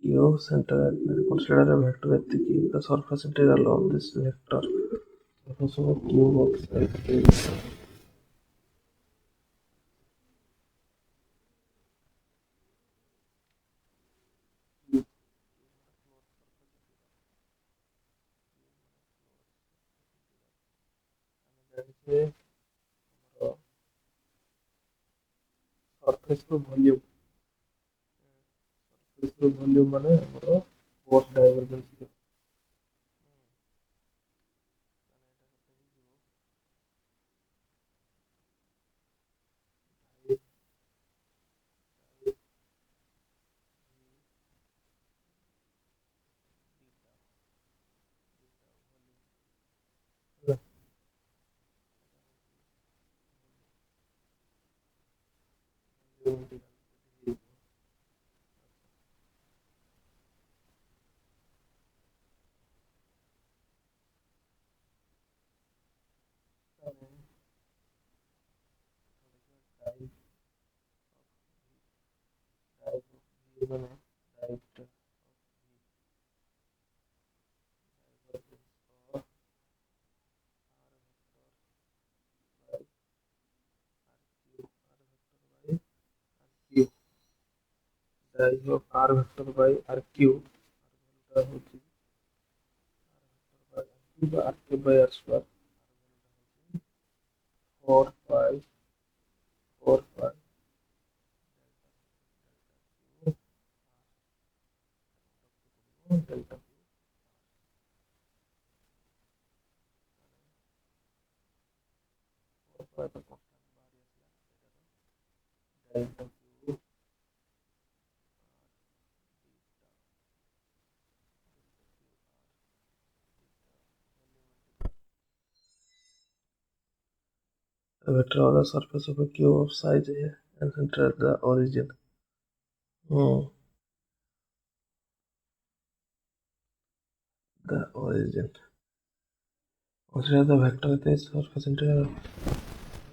[SPEAKER 1] Cube center consider a vector at the surface integral of this vector. Surface of a cube of size surface to volume. Surface to volume माने हमारा force divergence I of r vector by r cube হচ্ছে r cube by r square 4 pi 4 pi delta delta the vector of the surface of a cube of size A and center at the origin. The origin. Consider the vector at the surface interior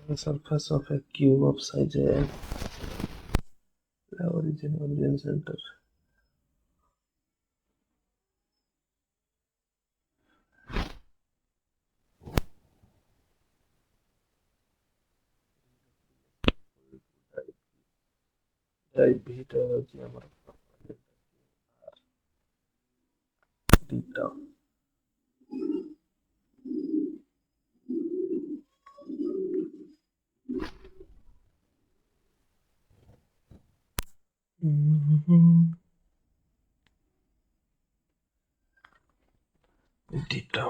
[SPEAKER 1] the surface of a cube of size A and the origin center. Type beta হচ্ছে আমার theta. Theta.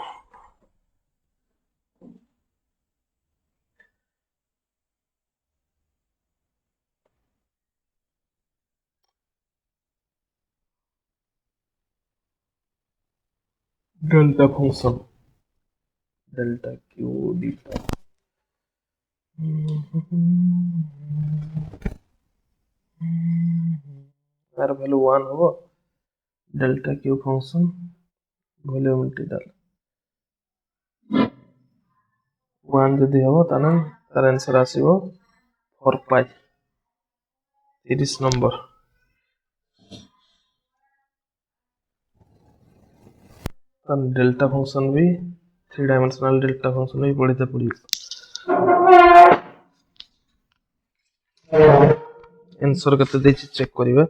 [SPEAKER 1] Delta function. Delta Q theta. আর value 1 হবো delta Q function volume integral 1 যদি হব তাহলে তার answer আসিব 4 পাই 30 নম্বর তাহলে ডেল্টা ফাংশন भी 3 ডাইমেনশনাল ডেল্টা ফাংশন भी পড়িতে পড়িব आंसर কেতে দেইছি চেক করিবে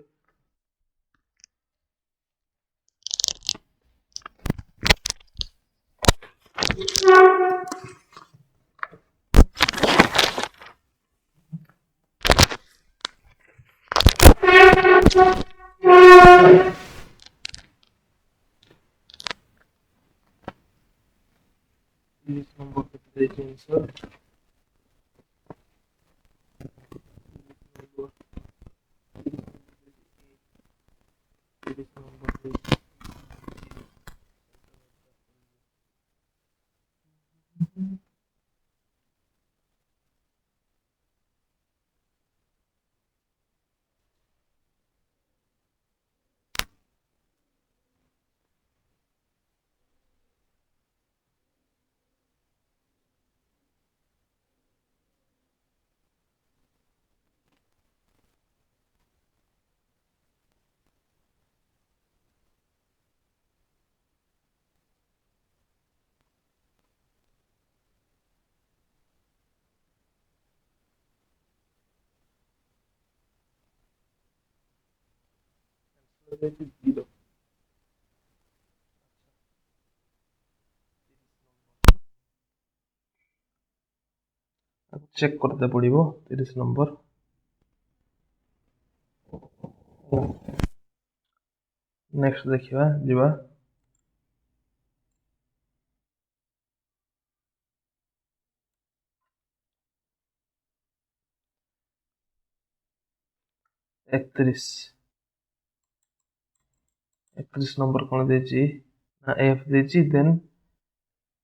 [SPEAKER 1] নম্বর কেতে দেইছি आंसर জিরো চেক করতে পড়িব 30 নম্বর नेक्स्ट देखिए जीवा एकतीस नंबर कौन देची ना एफ देची then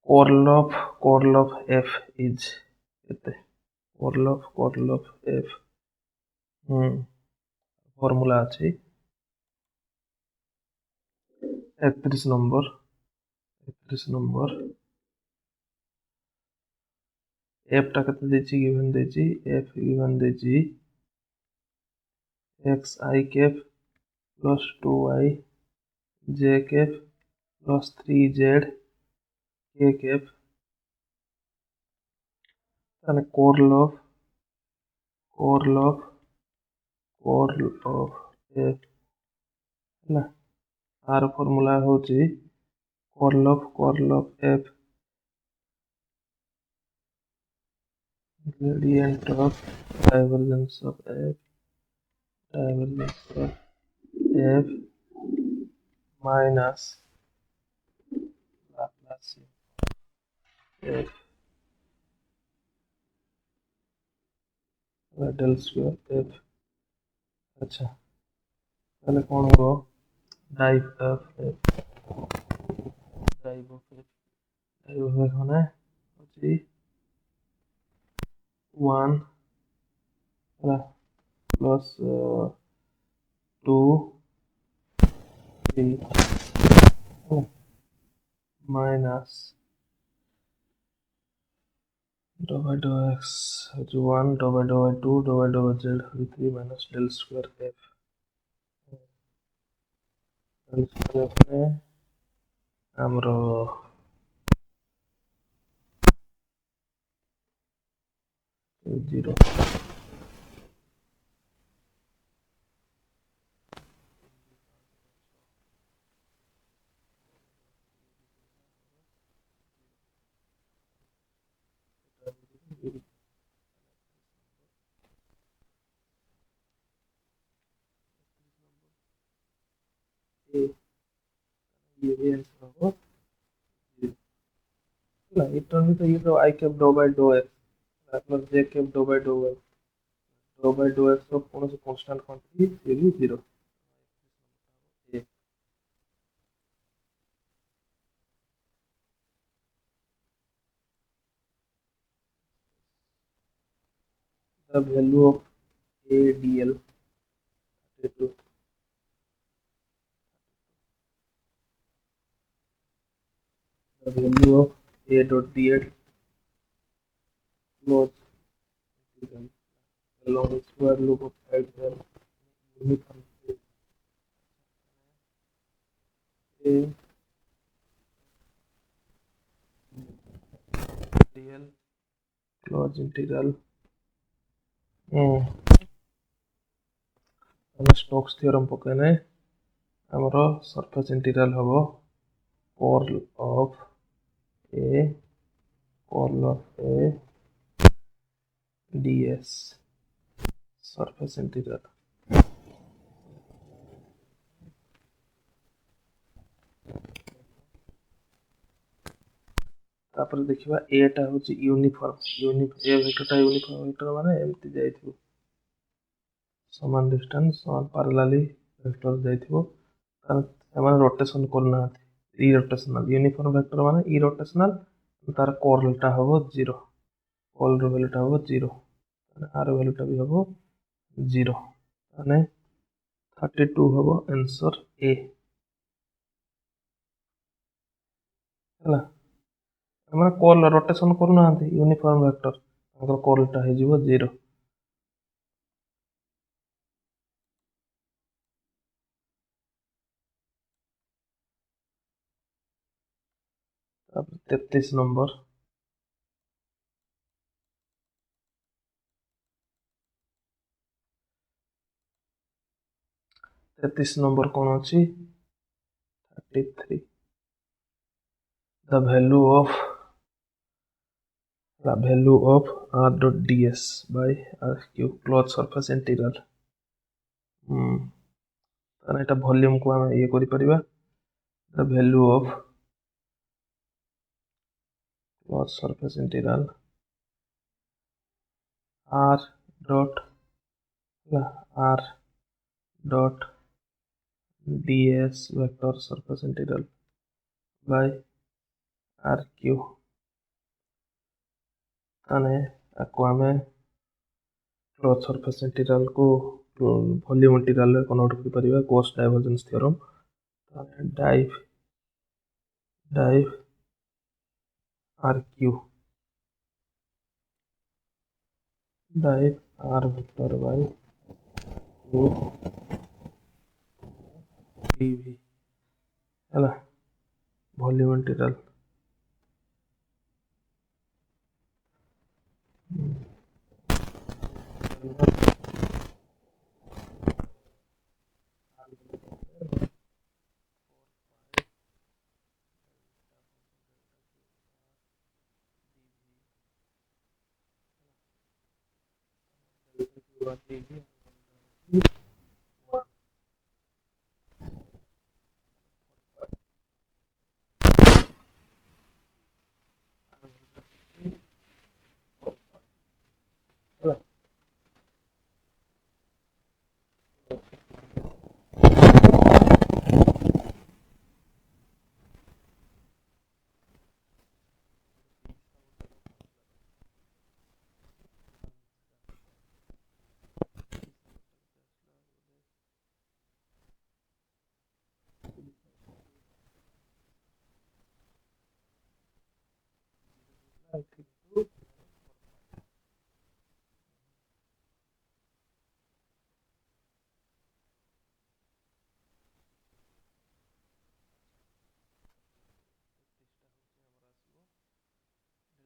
[SPEAKER 1] curl of f is एते कर्ल ऑफ एफ फॉर्मूला अछि 31 नंबर एफ टा कते देची गिवन देची एफ गिवन देची x i cap plus 2y j cap plus 3z k cap ताने कर्ल ऑफ एफ ହେଲା आर फॉर्मूला होची curl of f gradient of divergence of f minus f del square f. अच्छा ताहले कौन हो डाइव ऑफ एफ माने होची 1 ହେଲା plus 2 3 minus dou by dou x होची 1 dou by 2 dou by z होची 3 minus del square F del square F ने हमरो 0 ये भी आंसर होगा ना इतना भी तो ये तो आई कैप डो बाय डो एक्स प्लस जे कैप डो बाय डो एक्स तो कौन से कांस्टेंट क्वांटिटी ये भी 0 the value of ADL 32 the value of A dot DL was along the square loop of either uniform A DL close integral Stokes theorem पकाने हमरो surface integral हबो curl of A ds surface integral तापर देखिबा ए टा होची uniform ए वेक्टरटा uniform vector माने एमती जाइथिबो समान डिस्टेंस और पैरेलली वेक्टर जाइथिबो तार रोटेशन करना इ रोटेशनल यूनिफॉर्म वेक्टर माने इ रोटेशनल तार कर्ल टा हबो 0 कर्ल रो वैल्यू टा हबो 0 माने आर वैल्यू टा भी हबो 0 माने 32 हबो आंसर ए हला हमरा कर्ल रोटेशन करना यूनिफॉर्म वेक्टर हमर कर्ल टा हे जिवो 0 तापर 33 नंबर 33 नंबर कौन अछि 33 the value of r dot ds by r cube closed surface integral ताने एटा वॉल्यूम को हम ये करि परिबा the value of closed surface integral r dot r dot ds vector surface integral by r cube ताने आपको हमें क्लोज सरफेस इंटीग्रल को volume integral रे कन्वर्ट कर परिबा गॉस डाइवर्जेंस थ्योरम ताने div r q div r vector by q dv हला volume integral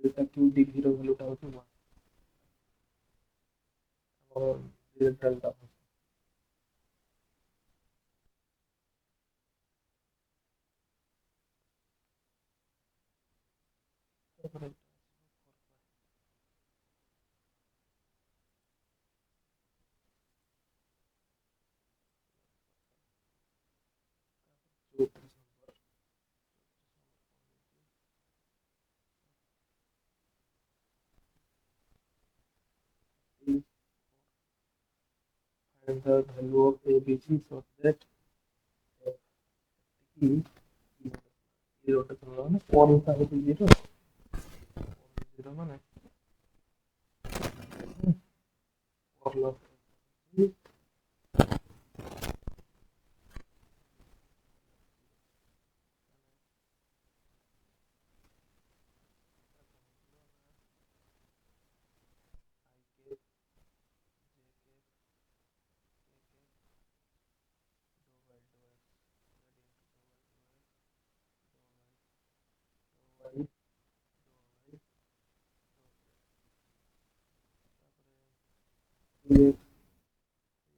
[SPEAKER 1] delta q d zero भैल्यूटा होची 1 और delta and the value of ABC so that E zero टा समझो ना 4 होता है तो 0 0 माने 4 loss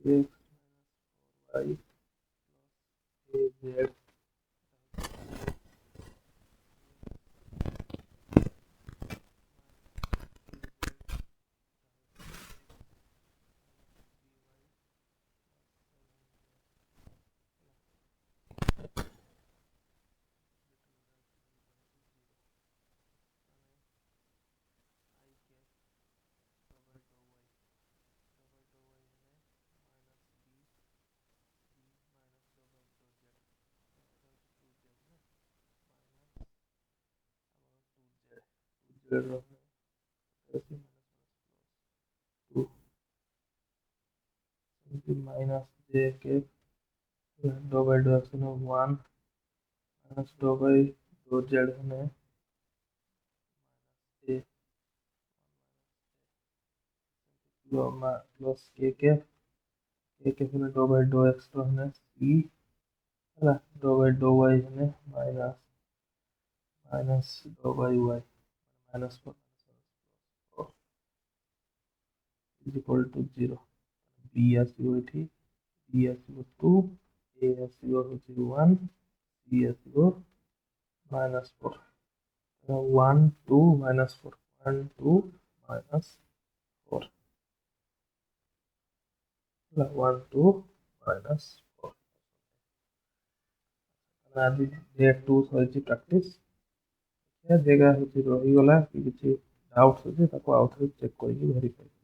[SPEAKER 1] x y z minus j के दो बाई दो एक्स में 1 माइनस दो बाई दो जेड में ए प्लस के फिर दो बाई दो एक्स तो है सी है दो बाई दो वाई है माइनस माइनस दो by y minus four is equal to 0 बी आसो ये बी आसो 2 ए आसो हूँ 1 सी आसो माइनस 4 1 2 माइनस 4 1 2 माइनस 4 1 2 माइनस 4 आज डे 2 सही प्रैक्टिस जगह रहीगला कि डाउट्स अच्छे आउ थे चेक करके वेरीफाई